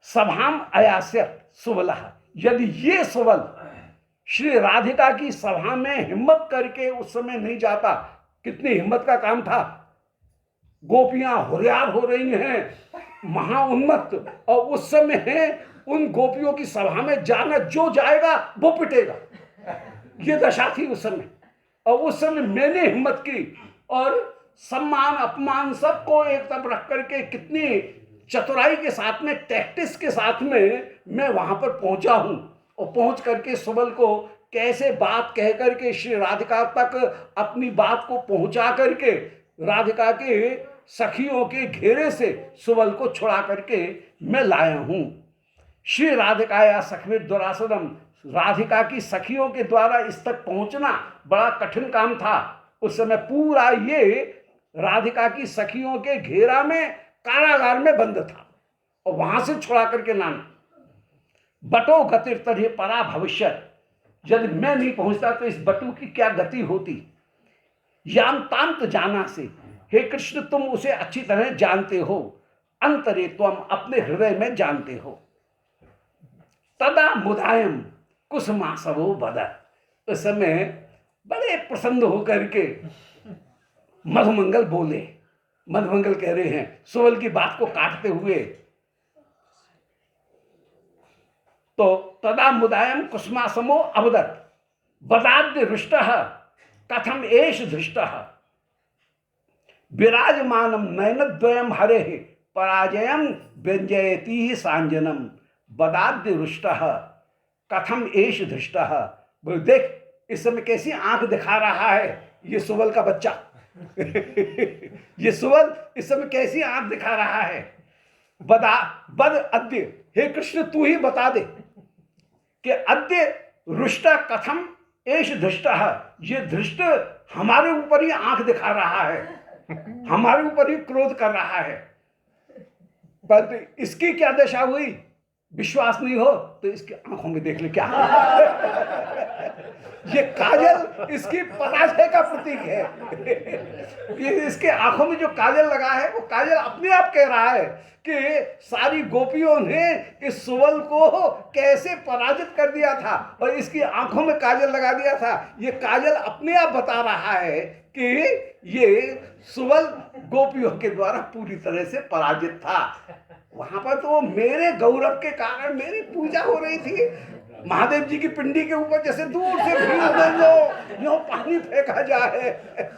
सभाम अयास्य सुबलह, यदि ये सुबल श्री राधिका की सभा में हिम्मत करके उस समय नहीं जाता, कितनी हिम्मत का काम था। गोपियां हुरियार हो रही हैं, महाउन्मत्त, और उस समय उन गोपियों की सभा में जाना, जो जाएगा वो पिटेगा, ये दशा थी उस समय। और उस समय मैंने हिम्मत की और सम्मान अपमान सबको एक तरफ रख करके कितनी चतुराई के साथ में, टैक्टिस के साथ में मैं वहां पर पहुंचा हूं। और पहुंच करके सुबल को कैसे बात कह करके श्री राधिका तक अपनी बात को पहुंचा करके राधिका के सखियों के घेरे से सुबल को छुड़ा करके मैं लाया हूं। श्री राधिकाया सखिभिर दुरासदम, राधिका की सखियों के द्वारा इस तक पहुंचना बड़ा कठिन काम था। उस समय पूरा ये राधिका की सखियों के घेरा में, कारागार में बंद था, और वहां से छुड़ा करके लाना। बटो गतिर तढ़े परा भविष्य, यदि मैं नहीं पहुंचता तो इस बटू की क्या गति होती। याम तांत जाना से, हे कृष्ण तुम उसे अच्छी तरह जानते हो। अंतरे तुम, अपने हृदय में जानते हो। तदा मुदायम कुसुमासवो बदर, उस समय बड़े प्रसन्न होकर के मधुमंगल बोले। मधुमंगल कह रहे हैं सुबल की बात को काटते हुए, तो तदा मुदायम कुसुमासमो अवदत् बदाद्य रुष्टः कथम एष धृष्टः विराजमानम नयनद्वयम हरे पराजयम व्यंजयति सांजनम। बदाद्य रुष्टः कथम एष धृष्टः, देख इस समय कैसी आंख दिखा रहा है ये सुबल का बच्चा। ये सुबल इस समय कैसी आंख दिखा रहा है। बद अद्य, हे कृष्ण तू ही बता दे कि अद्य रुष्ट कथम एष धृष्ट, ये धृष्ट हमारे ऊपर ही आंख दिखा रहा है, हमारे ऊपर ही क्रोध कर रहा है। पर इसकी क्या दशा हुई, विश्वास नहीं हो तो इसकी आंखों में देख ले क्या। ये काजल इसकी पराजय का प्रतीक है। ये इसके आंखों में जो काजल लगा है वो काजल अपने आप कह रहा है कि सारी गोपियों ने इस सुवल को कैसे पराजित कर दिया था और इसकी आंखों में काजल लगा दिया था। ये काजल अपने आप बता रहा है कि ये सुवल गोपियों के द्वारा पूरी तरह से पराजित था। वहां पर तो मेरे गौरव के कारण मेरी पूजा हो रही थी। महादेव जी की पिंडी के ऊपर जैसे दूर से भीड़ में जो पानी फेंका जाए,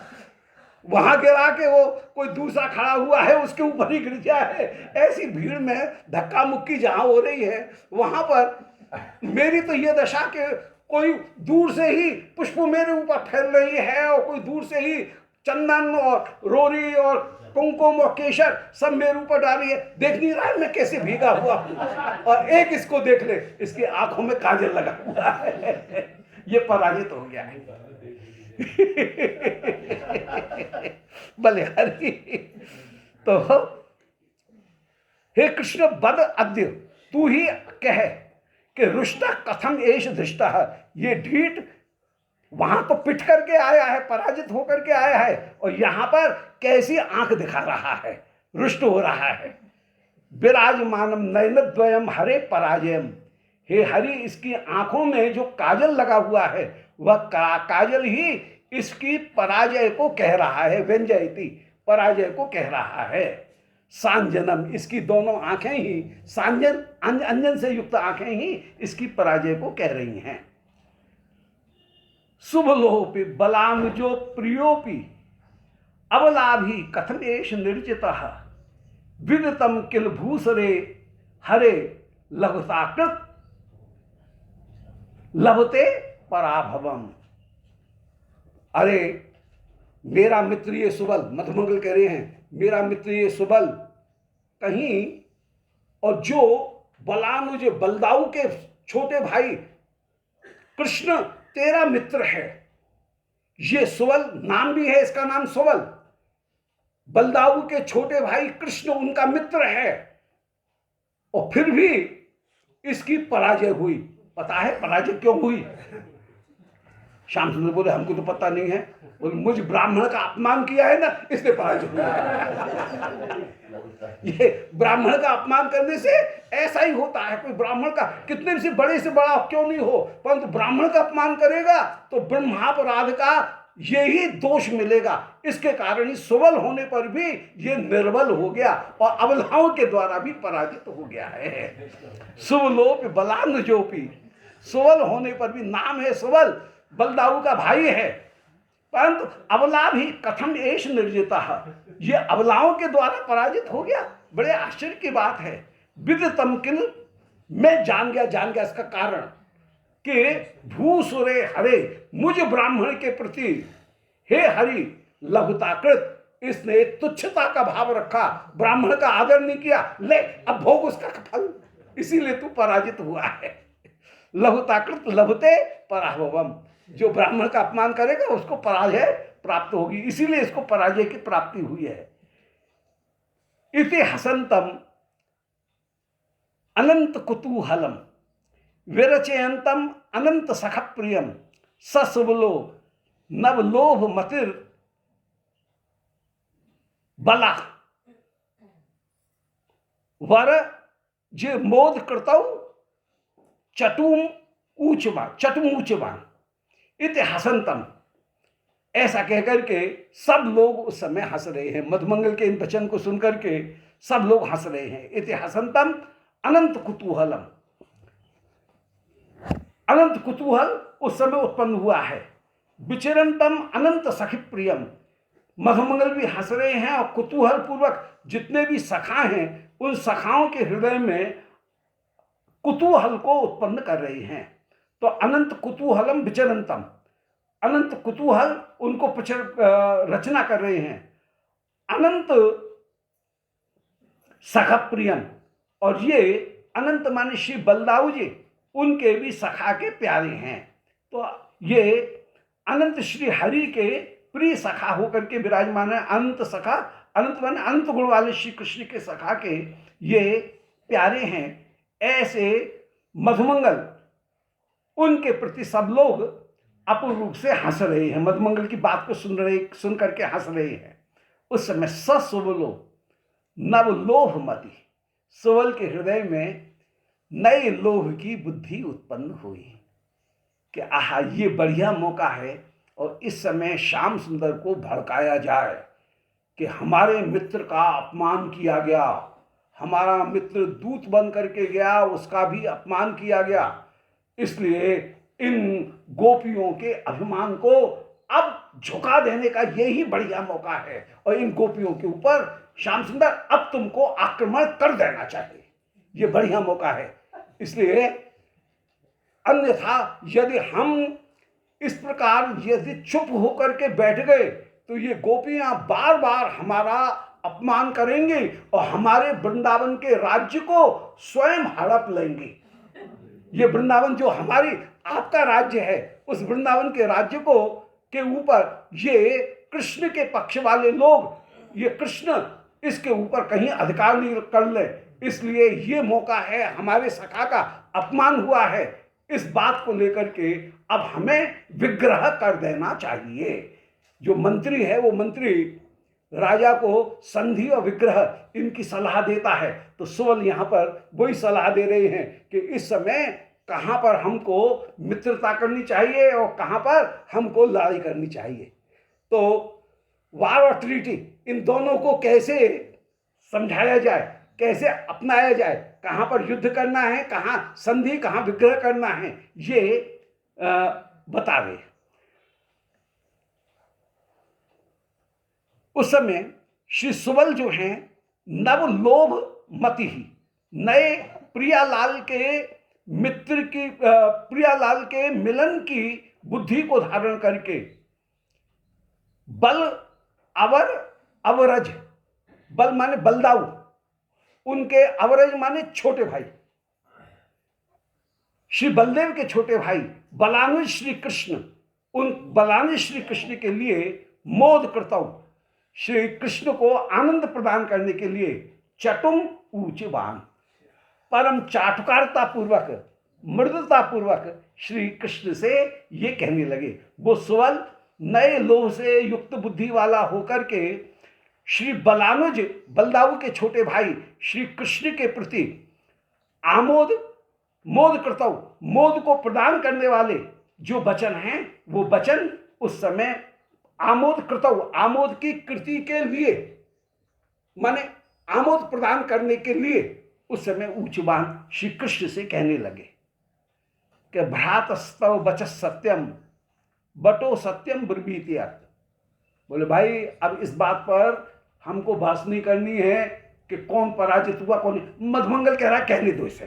वहां गिरा के वो कोई दूसरा खड़ा हुआ है उसके ऊपर ही गिर जाए, ऐसी भीड़ में धक्का मुक्की जहां हो रही है वहां पर मेरी तो ये दशा के कोई दूर से ही पुष्प मेरे ऊपर फैल रही है और कोई दूर से ही चंदन और रोरी और कुमकुम और केशर सब मेरे ऊपर डाल रही है। देख नहीं रहा है मैं कैसे भीगा हुआ हूं। और एक इसको देख ले, इसकी आंखों में काजल लगा हुआ है, ये पराजित हो गया है। बलिहारी तो हे कृष्ण बद अद्य, तू ही कह कि रुष्ट कथम एष धृष्ट, ये ढीठ वहां तो पिट करके आया है, पराजित होकर के आया है, और यहां पर कैसी आंख दिखा रहा है, रुष्ट हो रहा है। विराजमानम नयनद्वयम हरे पराजयम, हे हरि इसकी आंखों में जो काजल लगा हुआ है वह काजल ही इसकी पराजय को कह रहा है, व्यंजयति पराजय को कह रहा है। सांजनम, इसकी दोनों आंखें ही सांजन अंजन से युक्त आंखें ही इसकी पराजय को कह रही हैं। शुभलोपि बलाम जो प्रियोपि अवलाभी कथमेश निर्जितः, विदितम किल भूसरे हरे लघुताकृत लभते पराभवम। अरे मेरा मित्र ये सुबल, मधुमंगल कह रहे हैं, मेरा मित्र ये सुबल कहीं, और जो बलानुज बलदाऊ के छोटे भाई कृष्ण तेरा मित्र है, ये सुबल नाम भी है, इसका नाम सुबल, बलदाऊ के छोटे भाई कृष्ण उनका मित्र है, और फिर भी इसकी पराजय हुई। पता है पराजय क्यों हुई? श्याम सुंदर बोले हमको तो पता नहीं है, बोले मुझ ब्राह्मण का अपमान किया है ना, इसलिए पराजय हुआ। ये ब्राह्मण का अपमान करने से ऐसा ही होता है। कोई ब्राह्मण का कितने से बड़ा क्यों नहीं हो, परंतु ब्राह्मण का अपमान करेगा तो ब्रह्मापराध का यही दोष मिलेगा। इसके कारण ही सुबल होने पर भी ये निर्बल हो गया और अबलाओं के द्वारा भी पराजित हो गया है। सुबलोपि बलानुजोपि, सुबल होने पर भी, नाम है सुबल, बलदाऊ का भाई है, परंतु अबला भी कथम एष निर्जिता, ये अबलाओं के द्वारा पराजित हो गया। बड़े आश्चर्य की बात है। विदितम किल, मैं जान गया इसका कारण कि भूसुरे हरे, मुझ ब्राह्मण के प्रति हे हरि लघुताकृत, इसने तुच्छता का भाव रखा, ब्राह्मण का आदर नहीं किया, ले अब भोग उसका फल, इसीलिए तू पराजित हुआ है। लघुताकृत लभते पराभवम, जो ब्राह्मण का अपमान करेगा उसको पराजय प्राप्त होगी, इसीलिए इसको पराजय की प्राप्ति हुई है। इति हसंतम अनंत कुतूहलम विरचयंतम अनंत सख प्रियम ससुबलो नवलोभ मतिर बला वर जे मोद कृतौ चटुम ऊचवान इत हसंतम, ऐसा कहकर के सब लोग उस समय हंस रहे हैं। मधुमंगल के इन वचन को सुनकर के सब लोग हंस रहे हैं। इत हसंतम अनंत कुतूहलम, अनंत कुतूहल उस समय उत्पन्न हुआ है। विचिरंतम अनंत सखी प्रियम, मधुमंगल भी हंस रहे हैं और कुतूहल पूर्वक जितने भी सखा हैं उन सखाओं के हृदय में कुतूहल को उत्पन्न कर रहे हैं। तो अनंत कुतूहलम विचरंतम, अनंत कुतूहल उनको रचना कर रहे हैं। अनंत सखा प्रियम, और ये अनंत माने श्री बलदाऊ जी उनके भी सखा के प्यारे हैं। तो ये अनंत श्री हरि के प्रिय सखा होकर के विराजमान है। अनंत सखा, अनंत माने अनंत गुण वाले श्री कृष्ण के सखा के ये प्यारे हैं। ऐसे मधुमंगल उनके प्रति सब लोग अपूर्ण रूप से हंस रहे हैं, मधुमंगल की बात को सुन करके हंस रहे हैं। उस समय ससुवलो नव लोभ मति, सुवल के हृदय में नए लोभ की बुद्धि उत्पन्न हुई कि आहा, ये बढ़िया मौका है और इस समय श्याम सुंदर को भड़काया जाए कि हमारे मित्र का अपमान किया गया, हमारा मित्र दूत बन करके गया, उसका भी अपमान किया गया, इसलिए इन गोपियों के अभिमान को अब झुका देने का यही बढ़िया मौका है और इन गोपियों के ऊपर श्याम सुंदर अब तुमको आक्रमण कर देना चाहिए, ये बढ़िया मौका है। इसलिए अन्यथा यदि हम इस प्रकार यदि चुप होकर के बैठ गए तो ये गोपियां बार बार हमारा अपमान करेंगे और हमारे वृंदावन के राज्य को स्वयं हड़प लेंगे। ये वृंदावन जो हमारी आपका राज्य है, उस वृंदावन के राज्य को के ऊपर ये कृष्ण के पक्ष वाले लोग, ये कृष्ण इसके ऊपर कहीं अधिकार नहीं कर ले, इसलिए ये मौका है, हमारे सखा का अपमान हुआ है, इस बात को लेकर के अब हमें विग्रह कर देना चाहिए। जो मंत्री है वो मंत्री राजा को संधि और विग्रह इनकी सलाह देता है, तो सुवल यहाँ पर वही सलाह दे रहे हैं कि इस समय कहाँ पर हमको मित्रता करनी चाहिए और कहाँ पर हमको लड़ाई करनी चाहिए। तो वार और ट्रीटी इन दोनों को कैसे समझाया जाए, कैसे अपनाया जाए, कहाँ पर युद्ध करना है, कहाँ संधि, कहाँ विग्रह करना है, ये बता रहे। उस समय श्री सुवल जो हैं नव लोभ मति ही, नए प्रियालाल के मित्र की प्रियालाल के मिलन की बुद्धि को धारण करके बल अवर अवरज, बल माने बलदाऊ, उनके अवरज माने छोटे भाई, श्री बलदेव के छोटे भाई बलानुज श्री कृष्ण, उन बलानुज श्री कृष्ण के लिए मोद करताऊ, श्री कृष्ण को आनंद प्रदान करने के लिए चटुम ऊंचवान, परम चाटुकारता पूर्वक मृदुता पूर्वक श्री कृष्ण से ये कहने लगे। वो सुवल नए लोभ से युक्त बुद्धि वाला होकर के श्री बलानुज बलदाऊ के छोटे भाई श्री कृष्ण के प्रति आमोद मोद करता हूं, मोद को प्रदान करने वाले जो वचन हैं वो वचन उस समय आमोद करता हूं, आमोद की कृति के लिए माने आमोद प्रदान करने के लिए उस समय ऊंचवान श्री कृष्ण से कहने लगे कि भ्रातस्तव बच सत्यम बटो सत्यम ब्रवीत्या। बोले भाई अब इस बात पर हमको बहस नहीं करनी है कि कौन पराजित हुआ कौन नहीं। मधुमंगल कह रहा है कहने दो इसे,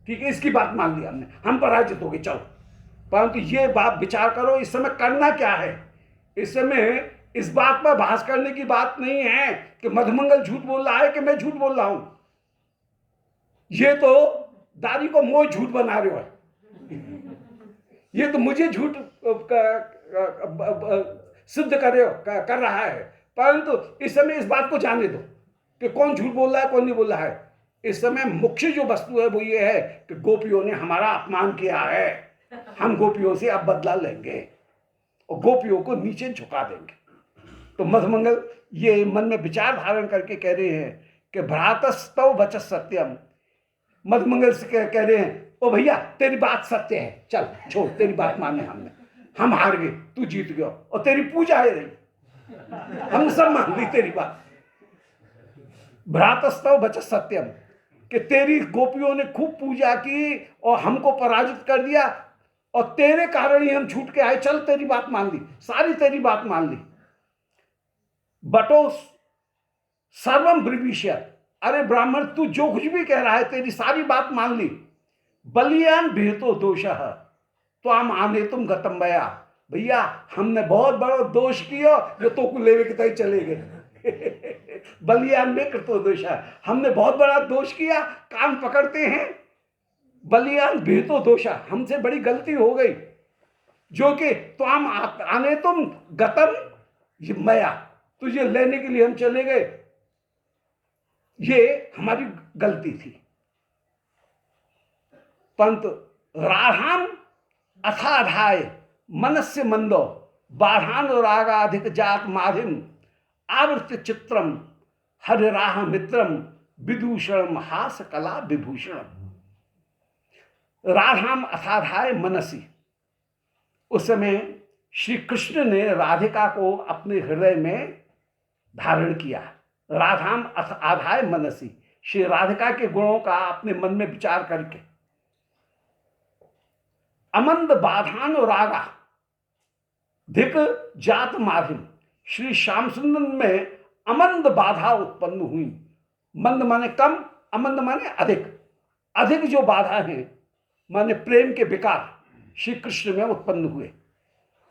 ठीक है, इसकी बात मान ली हमने, हम पराजित हो गए चलो, परंतु ये बात विचार करो इस समय करना क्या है। इस समय इस बात पर बहस करने की बात नहीं है कि मधुमंगल झूठ बोल रहा है कि मैं झूठ बोल रहा हूं, ये तो दादी को मोह झूठ बना रहे हो, ये तो मुझे झूठ सिद्ध कर रहा है, परंतु इस समय इस बात को जाने दो कि कौन झूठ बोल रहा है कौन नहीं बोल रहा है। इस समय मुख्य जो वस्तु है वो ये है कि गोपियों ने हमारा अपमान किया है, हम गोपियों से अब बदला लेंगे और गोपियों को नीचे झुका देंगे। तो मधुमंगल ये मन में विचार धारण करके कह रहे हैं कि भ्रातस्तव वचः सत्यम। मधुमंगल से कह रहे हैं ओ भैया तेरी बात सत्य है, चल छोड़, तेरी बात माने हमने, हम हार गए तू जीत गया और तेरी पूजा है रही, हम सब मान ली तेरी बात। भ्रातस्तव वचः सत्यम कि तेरी गोपियों ने खूब पूजा की और हमको पराजित कर दिया और तेरे कारण ही हम छूट के आए, चल तेरी बात मान ली, सारी तेरी बात मान ली। बटो सर्वम ब्रवीष्यत्, अरे ब्राह्मण तू जो कुछ भी कह रहा है तेरी सारी बात मान ली। बलियान भेतो दोषः त्वाम आने तुम गतम बया, भैया हमने बहुत बड़ा दोष किया जो तो को लेवे के तय चले गए। बलियान में कृतो दोष, हमने बहुत बड़ा दोष किया, कान पकड़ते हैं। बलियान भेतो दोषा, हमसे बड़ी गलती हो गई जो कि त्वाम आने तुम गतम मया, तुझे लेने के लिए हम चले गए, ये हमारी गलती थी। परंतु राधाम अथाधाय मनस्य मंदो बाढ़ान रागाधिक जात माधिम आवृत चित्रम हरिराह मित्रम विदूषण हास कला विभूषण। राधाम अथाधाय मनसी, उस समय श्री कृष्ण ने राधिका को अपने हृदय में धारण किया। राधाम आधाय मनसी, श्री राधिका के गुणों का अपने मन में विचार करके। अमंद बाधान रागा धिक जात माधिम, श्री श्याम सुंदर में अमंद बाधा उत्पन्न हुई। मंद माने कम, अमंद माने अधिक। अधिक जो बाधा है माने प्रेम के विकार श्री कृष्ण में उत्पन्न हुए।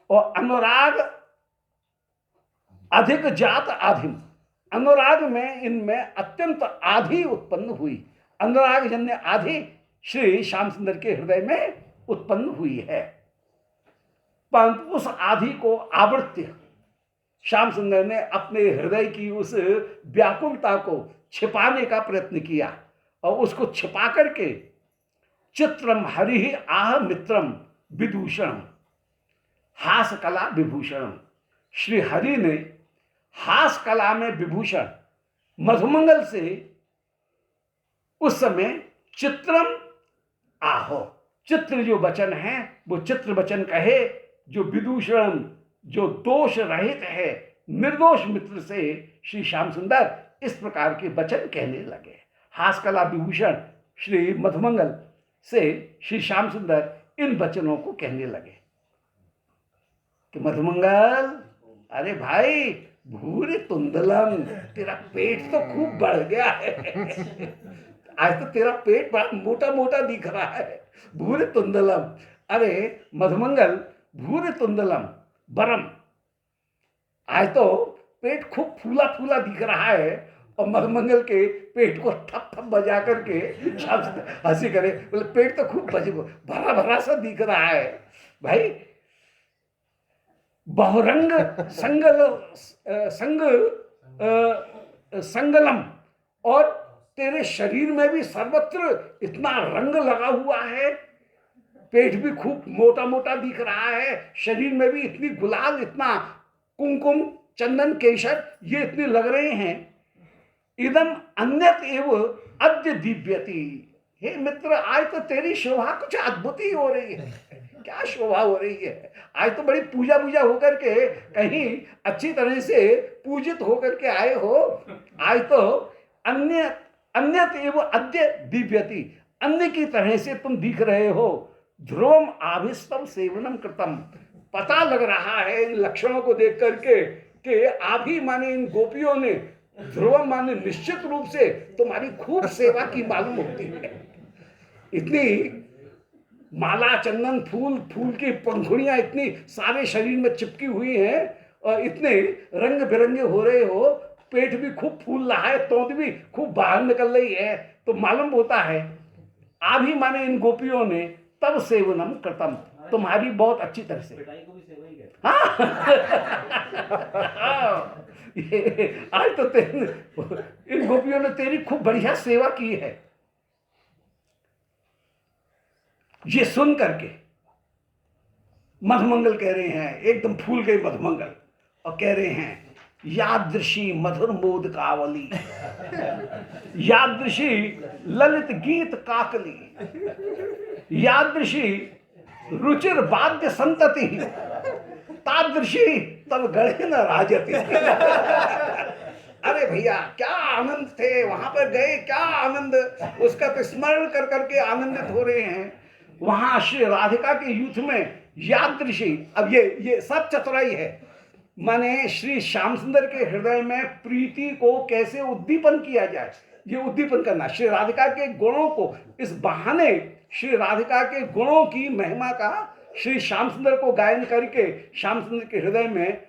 और अनुराग अधिक जात आधिम, अनुराग में इनमें अत्यंत आधि उत्पन्न हुई। अनुराग जन्य आधि श्री श्याम सुंदर के हृदय में उत्पन्न हुई है। परंतु उस आधि को आवृत्य श्याम सुंदर ने अपने हृदय की उस व्याकुलता को छिपाने का प्रयत्न किया और उसको छिपा करके चित्रम हरि आह मित्रम विदूषण हास कला विभूषण, श्री हरि ने हास कला में विभूषण मधुमंगल से उस समय चित्रम आहो, चित्र जो वचन है वो चित्र वचन कहे, जो विदूषण जो दोष रहित है निर्दोष मित्र से श्री श्याम सुंदर इस प्रकार के वचन कहने लगे। हास कला विभूषण श्री मधुमंगल से श्री श्याम सुंदर इन वचनों को कहने लगे कि मधुमंगल, अरे भाई भूरे तुंदलम, तेरा पेट तो खूब बढ़ गया है। आज तो तेरा पेट बड़ा मोटा मोटा दिख रहा है। भूरे तुंदलम, अरे मधुमंगल भूरे तुंदलम बरम, आज तो पेट खूब फूला फूला दिख रहा है। और मधुमंगल के पेट को थप थप बजा करके हंसी करे, बोले पेट तो खूब भरा भरा सा दिख रहा है। भाई बहुरंग संगलम, और तेरे शरीर में भी सर्वत्र इतना रंग लगा हुआ है। पेट भी खूब मोटा मोटा दिख रहा है, शरीर में भी इतनी गुलाल, इतना कुमकुम चंदन केशर ये इतने लग रहे हैं। इदम अन्यत एव अद्य दिव्यति, हे मित्र आज तो तेरी शोभा कुछ अद्भुत ही हो रही है। क्या शोभा हो रही है, आज तो बड़ी पूजा पूजा होकर के कहीं अच्छी तरह से पूजित होकर के आए हो। आज तो अन्यत एव अद्य दिव्यति, अन्य की तरह से तुम दिख रहे हो। ध्रुवम आभिस्तम सेवनम कृतम, पता लग रहा है इन लक्षणों को देख करके कि आभी माने इन गोपियों ने, ध्रुवम माने निश्चित रूप से तुम्हारी खूब सेवा की मालूम होती है। इतनी माला चंदन फूल, फूल की पंखुड़ियां इतनी सारे शरीर में चिपकी हुई हैं और इतने रंग बिरंगे हो रहे हो, पेट भी खूब फूल रहा है, तोंद भी खूब बाहर निकल रही है, तो मालूम होता है आभी माने इन गोपियों ने तब सेवनम कृतम, तुम्हारी बहुत अच्छी तरह से। हाँ आज तो इन गोपियों ने तेरी खूब बढ़िया सेवा की है। ये सुन करके मधुमंगल कह रहे हैं, एकदम फूल गए मधुमंगल और कह रहे हैं यादृशी मधुर मोद कावली, यादृशी ललित गीत काकली, यादृशी रुचिर वाद्य संतति, तादृशी तब गढ़े न राजती। अरे भैया क्या आनंद थे, वहां पर गए क्या आनंद, उसका तो स्मरण कर करके आनंदित हो रहे हैं। वहां श्री राधिका के यूथ में यादृशी, अब ये सब चतुराई है, माने श्री श्याम सुंदर के हृदय में प्रीति को कैसे उद्दीपन किया जाए, ये उद्दीपन करना, श्री राधिका के गुणों को, इस बहाने श्री राधिका के गुणों की महिमा का श्री श्याम सुंदर को गायन करके श्याम सुंदर के हृदय में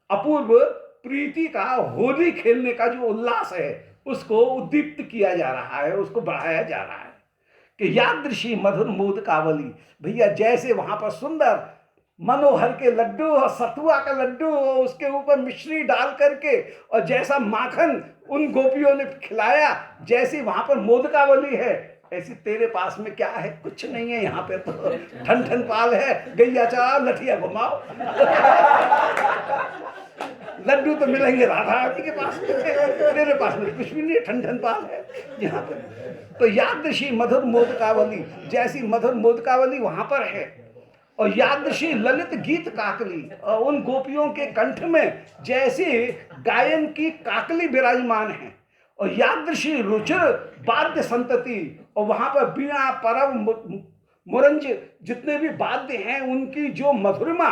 अपूर्व प्रीति का, होली खेलने का जो उल्लास है उसको उद्दीप्त किया जा रहा है, उसको बढ़ाया जा रहा है कि यादृशी मधुर मोद कावली। भैया जैसे वहां पर सुंदर मनोहर के लड्डू और सतुआ का लड्डू और उसके ऊपर मिश्री डाल करके और जैसा माखन उन गोपियों ने खिलाया, जैसी वहां पर मोदकावली है, ऐसी तेरे पास में क्या है? कुछ नहीं है यहाँ पे तो ठन ठन पाल है, गैया चार लठिया घुमाओ। लड्डू तो मिलेंगे राधा रानी के पास में, तेरे पास में कुछ भी नहीं है, ठन ठन पाल है यहाँ पे। तो यादृशी मधुर मोदकावली, जैसी मधुर मोदकावली वहां पर है, और यादृशी ललित गीत काकली, और उन गोपियों के कंठ में जैसे गायन की काकली विराजमान है, और यादृशी रुचिर वाद्य संतति, और वहां पर बीणा परव मुरंज जितने भी वाद्य हैं उनकी जो मधुरिमा,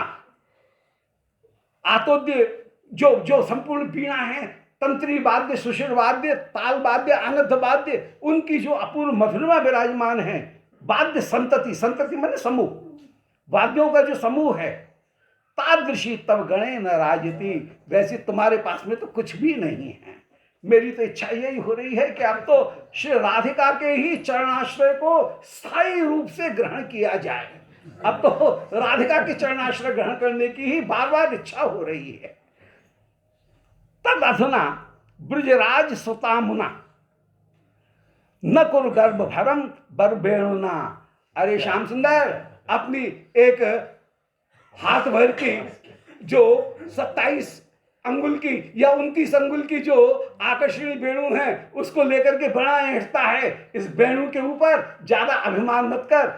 आतोद्य जो जो संपूर्ण बीणा है, तंत्री वाद्य, सुशिर वाद्य, ताल वाद्य, अनर्थ वाद्य, उनकी जो अपूर्व मधुरिमा विराजमान है, वाद्य संतति, संतति माने समूह, वाद्यों का जो समूह है, तादृशी तब गणे न राजती, वैसे तुम्हारे पास में तो कुछ भी नहीं है। मेरी तो इच्छा यही हो रही है कि अब तो श्री राधिका के ही चरणाश्रय को स्थायी रूप से ग्रहण किया जाए। अब तो राधिका के चरणाश्रय ग्रहण करने की ही बार बार इच्छा हो रही है। तद अधुना ब्रजराज सुता मुना न कुरु गर्भ भरम बर बेणुना। अरे श्याम सुंदर, अपनी एक हाथ भर की जो 27 अंगुल की या 29 अंगुल की जो आकर्षणी वेणु है उसको लेकर के बड़ा ऐंठता है। इस वेणु के ऊपर ज्यादा अभिमान मत कर।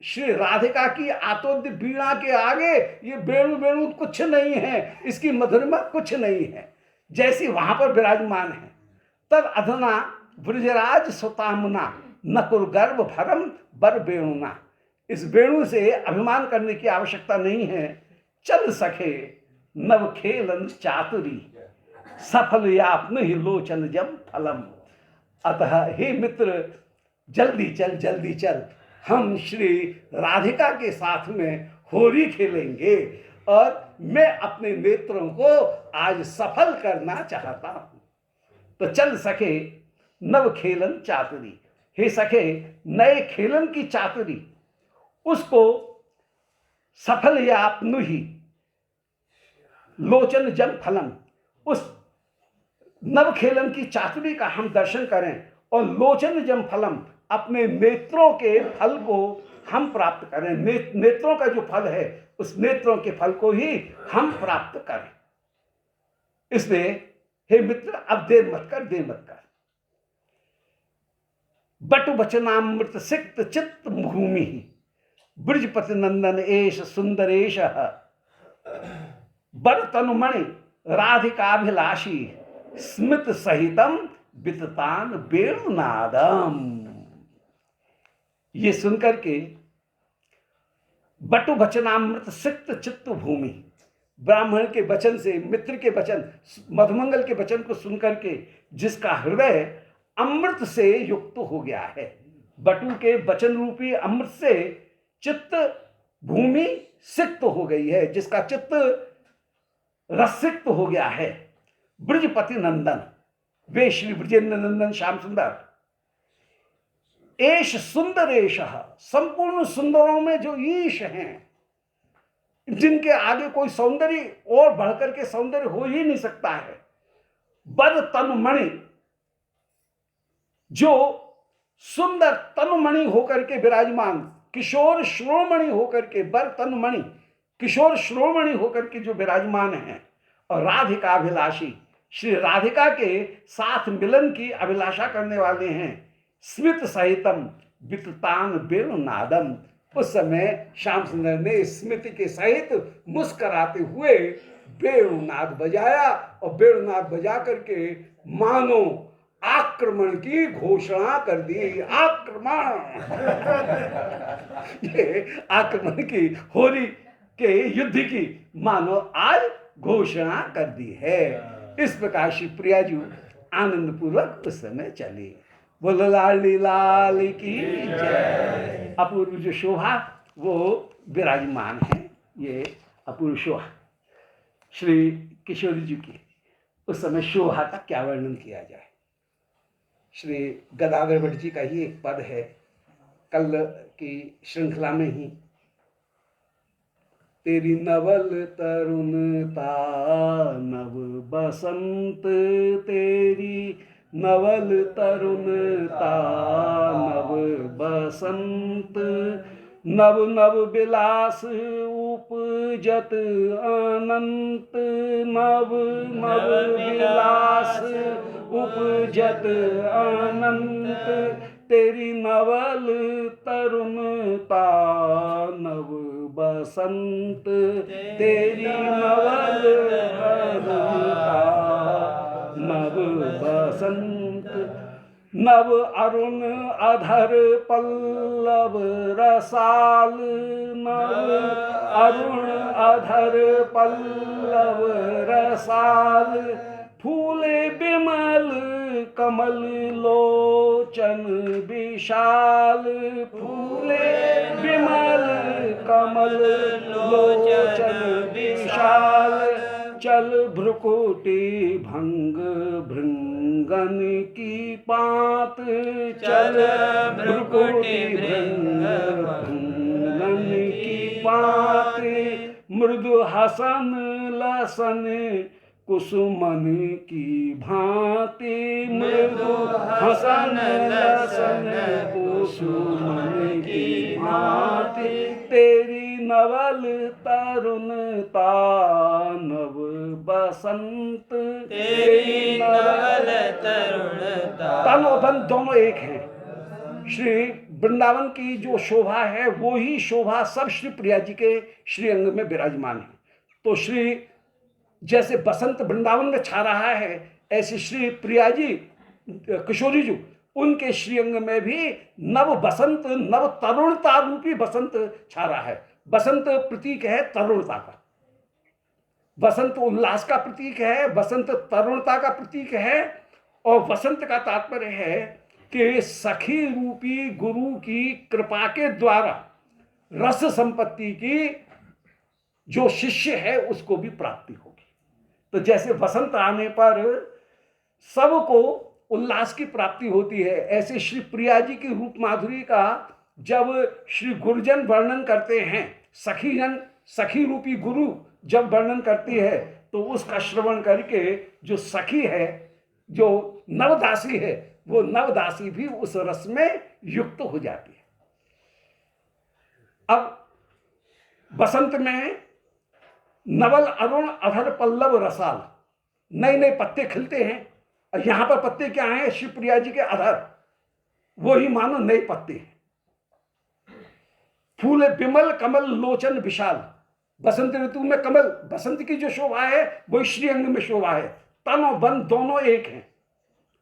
श्री राधिका की आतोद्य बीणा के आगे ये वेणु वेणु कुछ नहीं है, इसकी मधुरिमा कुछ नहीं है, जैसी वहां पर विराजमान है। तब अधुना ब्रजराज सुतामुना न कुरु गर्भ भरम बर वेणुना। इस वेणु से अभिमान करने की आवश्यकता नहीं है। चल सखे नव खेलन चातुरी सफल यापन ही लोचन जब फलम। अतः हे मित्र, जल्दी चल जल्दी चल, हम श्री राधिका के साथ में होली खेलेंगे और मैं अपने नेत्रों को आज सफल करना चाहता हूं। तो चल सके नव खेलन चातुरी, हे सखे नए खेलन की चातुरी, उसको सफल यापनु ही लोचन जन फलम, उस नव खेलन की चातुरी का हम दर्शन करें और लोचन जम फलम, अपने नेत्रों के फल को हम प्राप्त करें। नेत्रों का जो फल है उस नेत्रों के फल को ही हम प्राप्त करें। इसलिए हे मित्र, अब देर मत कर, देर मत कर। बटु वचनामृत सिक्त चित्त भूमि ब्रजपति नंदन एश सुंदरेश बर तनुमणि राधिकाभिलाषी स्मित सहितम विततान वेणुनादम। ये सुनकर के बटु वचनामृत सिक्त चित्त भूमि, ब्राह्मण के वचन से, मित्र के वचन, मधुमंगल के वचन को सुनकर के जिसका हृदय अमृत से युक्त हो गया है, बटु के वचन रूपी अमृत से चित्त भूमि सिक्त हो गई है, जिसका चित्त रसिक्त हो गया है। ब्रजपति नंदन, वे श्री ब्रजेंद्र नंदन श्याम सुंदर, एश सुंदरेश, संपूर्ण सुंदरों में जो ईश हैं, जिनके आगे कोई सौंदर्य और बढ़कर के सौंदर्य हो ही नहीं सकता है। बर तनुमणि, जो सुंदर तनुमणि होकर के विराजमान, किशोर श्रोमणि होकर के, बर तनुमणि किशोर श्रोमणि होकर के जो विराजमान है, और राधिका अभिलाषी, श्री राधिका के साथ मिलन की अभिलाषा करने वाले हैं। स्मित सहितम विततान वेणुनादम, उस समय श्याम सुंदर ने स्मृति के सहित मुस्कराते हुए वेणुनाद बजाया, और वेणुनाद बजा करके मानो आक्रमण की घोषणा कर दी। आक्रमण ये आक्रमण की, होली के युद्ध की मानो आज घोषणा कर दी है। इस प्रकार श्री प्रिया जी आनंद पूर्वक उस समय चली। बोलो लाली लाल की जय। अपूर्व जो शोभा वो विराजमान है, ये अपूर्व शोभा श्री किशोरी जी की। उस समय शोभा का क्या वर्णन किया जाए। श्री गदाधर भट्ट जी का ही एक पद है, कल की श्रृंखला में ही, तेरी नवल तरुणता नव बसंत, तेरी नवल तरुणता नव बसंत, नव नव विलास उपजत अनंत, नव नव विलास उपजत अनंत, तेरी नवल तरुणता नव बसंत, तेरी नवल तरुणता नव बसंत, नव अरुण अधर पल्लव रसाल, नव अरुण अधर पल्लव रसाल, फूले बिमल कमल लोचन विशाल, फूले बिमल कमल लोचन विशाल, चल भ्रुकुटी भंग भृंगन की पात, चल भ्रुकुटी भृंगन की पात, मृदु हसन लसन कुसुमन की भांति, मृदु हसन लसन कुसुमन की भांति, तेरी नवल तरुणता नव बसंत, तेरी नवल तरुणता। तन और बन दोनों एक हैं। श्री वृंदावन की जो शोभा है वो ही शोभा सब श्री प्रिया जी के श्री अंग में विराजमान है। तो श्री जैसे बसंत वृंदावन में छा रहा है, ऐसे श्री प्रिया जी किशोरी जी उनके श्रीअंग में भी नव बसंत नव तरुणता रूपी बसंत छा रहा है। बसंत प्रतीक है तरुणता का, बसंत उल्लास का प्रतीक है, बसंत तरुणता का प्रतीक है। और बसंत का तात्पर्य है कि सखी रूपी गुरु की कृपा के द्वारा रस संपत्ति की जो शिष्य है उसको भी प्राप्ति होगी। तो जैसे बसंत आने पर सबको उल्लास की प्राप्ति होती है, ऐसे श्री प्रिया जी की रूप माधुरी का जब श्री गुरुजन वर्णन करते हैं, सखीजन सखी रूपी गुरु जब वर्णन करती है, तो उसका श्रवण करके जो सखी है, जो नवदासी है, वो नवदासी भी उस रस में युक्त हो जाती है। अब बसंत में नवल अरुण अधर पल्लव रसाल, नए नए पत्ते खिलते हैं। और यहां पर पत्ते क्या हैं? श्री प्रिया जी के अधर, वो ही मानो नए पत्ते हैं। फूले बिमल कमल लोचन विशाल, बसंत ऋतु में कमल, बसंत की जो शोभा है वो श्री अंग में शोभा है। तन और बन दोनों एक हैं,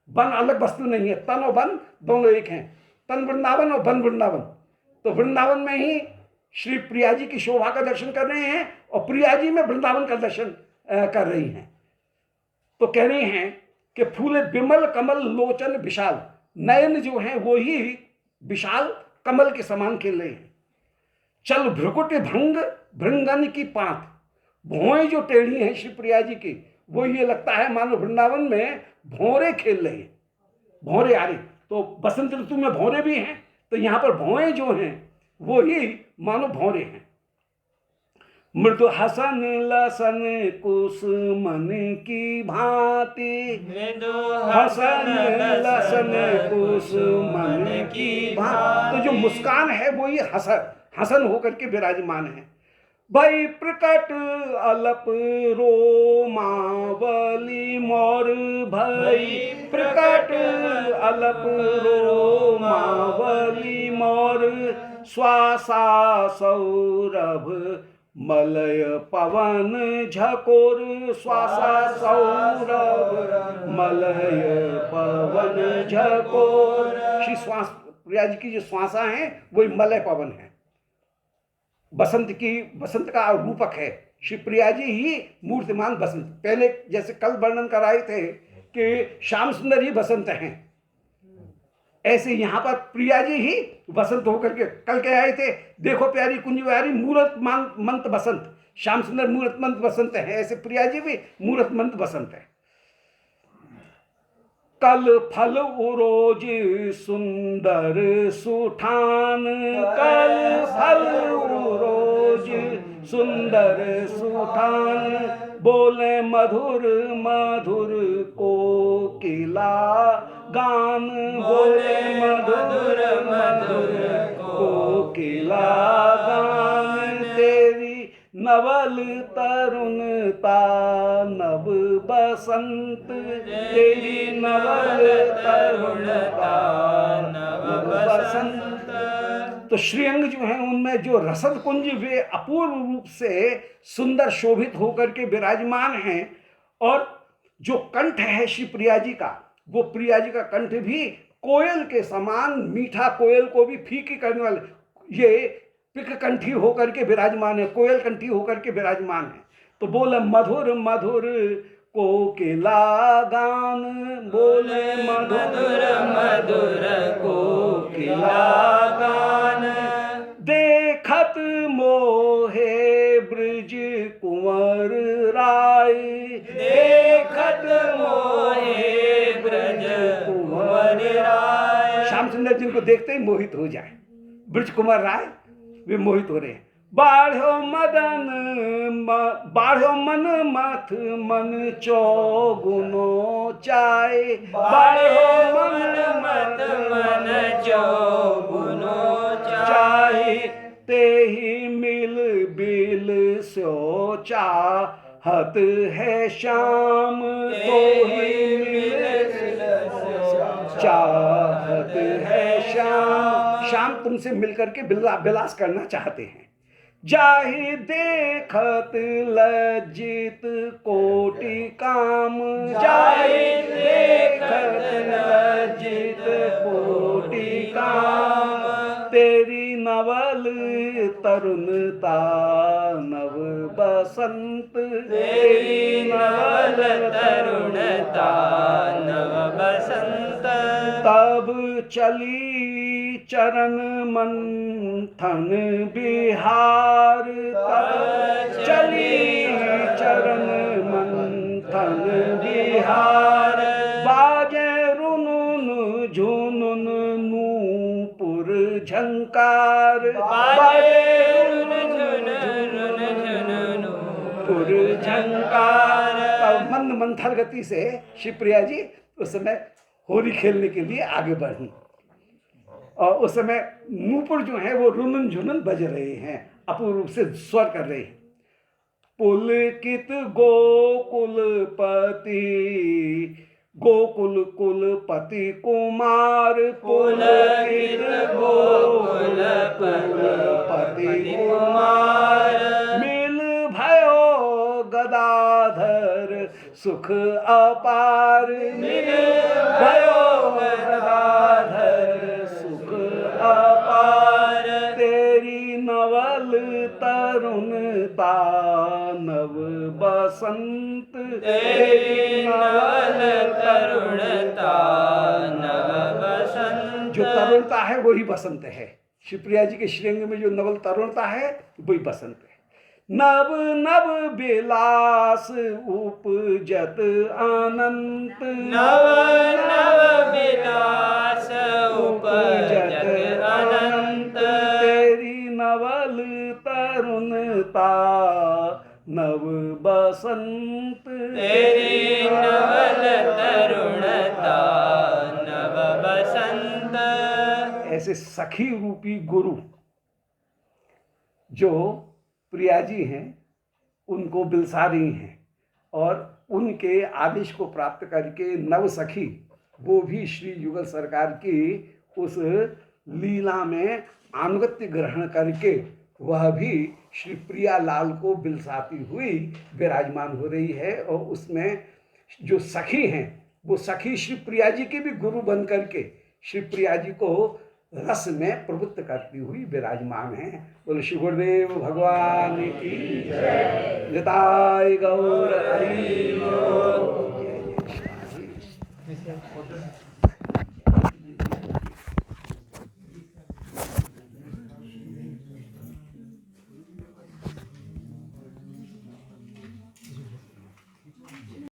बन अलग वस्तु नहीं है, तन और बन दोनों एक हैं। तन वृंदावन और बन वृंदावन। तो वृंदावन में ही श्री प्रिया जी की शोभा का दर्शन कर रहे हैं और प्रिया जी में वृंदावन का दर्शन कर रही हैं। तो कह रहे हैं कि फूले बिमल कमल लोचन विशाल, नयन जो हैं वो ही विशाल कमल के समान खिल रहे हैं। चल भ्रुकुट भंग भृंगन की पांत, भौएं जो टेढ़ी हैं श्री प्रिया जी की, वो ये लगता है मानो वृंदावन में भौरे खेल रहे हैं, भौरे आ रही। तो बसंत ऋतु में भौरे भी हैं, तो यहां पर भौएं जो हैं वो ही मानो भौरे हैं। मृदु हसन लसन कुसुमन की भांति, मृदु हसन लसन कुसुमन की भांति। तो जो मुस्कान है वो ये हसन होकर के विराजमान है। भई प्रकट अलप रोमावली मोर, भई प्रकट अलप रोमावली मोर, श्वासा सौरभ मलय पवन झकोर, श्वासा सौरभ मलय पवन झकोर। श्री श्वास प्रिया जी की जो श्वासा है वही मलय पवन है, बसंत का रूपक है। श्री प्रिया जी ही मूर्तिमान बसंत। पहले जैसे कल वर्णन कराए थे कि श्याम सुंदर ही बसंत हैं, ऐसे यहां पर प्रिया जी ही बसंत होकर के कल कह आए थे, देखो प्यारी कुंज प्यारी मूरत मंत बसंत, श्याम सुंदर मूरत मंत बसंत है, ऐसे प्रिया जी भी मूरत मंत बसंत है। कल फल उरोज सुंदर सुठान, कल फल उरोज सुंदर सुठान, बोले मधुर मधुर कोकिला गान, बोले मधुर मधुर कोकिला गान। तेरी नवल तरुणता नव बसंत, तेरी नवल तरुणता नव बसंत। तो श्रीअंग जो है उनमें जो रसद कुंज वे अपूर्व रूप से सुंदर शोभित होकर के विराजमान हैं। और जो कंठ है श्री प्रिया जी का, वो प्रिया जी का कंठ भी कोयल के समान मीठा, कोयल को भी फीकी करने वाले, ये पिक कंठी होकर के विराजमान है, कोयल कंठी होकर के विराजमान है। तो बोले मधुर मधुर कोकिला गान, बोले मधुर मधुर कोकिला गान। देखत मोहे ब्रज कुंवर राय, देखत मोहे ब्रज कुंवर राय। श्याम सुंदर जिनको देखते ही मोहित हो जाए, ब्रज कुंवर राय वे मोहित हो रहे हैं। बाढ़ो मदन बाढ़ो मन मथ मन चौगुनो चाय, बाढ़ो मन मथ मन चौगुनो चाय। ते ही मिल बिल सो चाहत है श्याम, तो ही मिल चाहत है श्याम। श्याम तुमसे मिलकर के विलास करना चाहते हैं। जाहि देखत लज्जित कोटि काम, जाहि देखत लज्जित कोटि काम। तेरी नवल तरुणता नव बसंत, तेरी नवल तरुणता नव बसंत। तब चली चरण मंथन बिहार, तब चली चरण मंथन बिहार। बाजे रुनुन झुनुन नूपुर झंकार, बाजे रुनुन झुनुन नूपुर झंकार। तब मंद मंथर गति से शिवप्रिया जी उस समय होली खेलने के लिए आगे बढ़ी, और उस समय नूपुर जो है वो रुनन झुनन बज रहे हैं, अपूर्व रूप से स्वर कर रहे हैं। पुलकित गोकुलपति गोकुल कुलपति कुमार, पुलकित गोकुल कुलपति कुमार। मिल भयो गदाधर सुख अपार, मिल भयो गदाधर सुख अपार। तेरी नवल तरुणता नव बसंत, तेरी नवल तरुणता नव बसंत। जो तरुणता है वही बसंत है। शिवप्रिया जी के श्रीअंग में जो नवल तरुणता है वही बसंत है। नव नव विलास उपजत अनंत, नव नव विलास उपजत अनंत। तेरी नवल तरुणता नव बसंत, तेरी नवल तरुणता नव बसंत। ऐसे सखी रूपी गुरु जो प्रिया जी हैं उनको बिलसा रही हैं, और उनके आदेश को प्राप्त करके नव सखी वो भी श्री युगल सरकार की उस लीला में अनुगत्य ग्रहण करके वह भी श्री प्रिया लाल को बिलसाती हुई विराजमान हो रही है। और उसमें जो सखी हैं वो सखी श्री प्रिया जी के भी गुरु बन करके श्री प्रिया जी को रस में प्रवृत्त करती हुई विराजमान है। बोले श्री गुरुदेव भगवान की जय। जताय गौर हरि।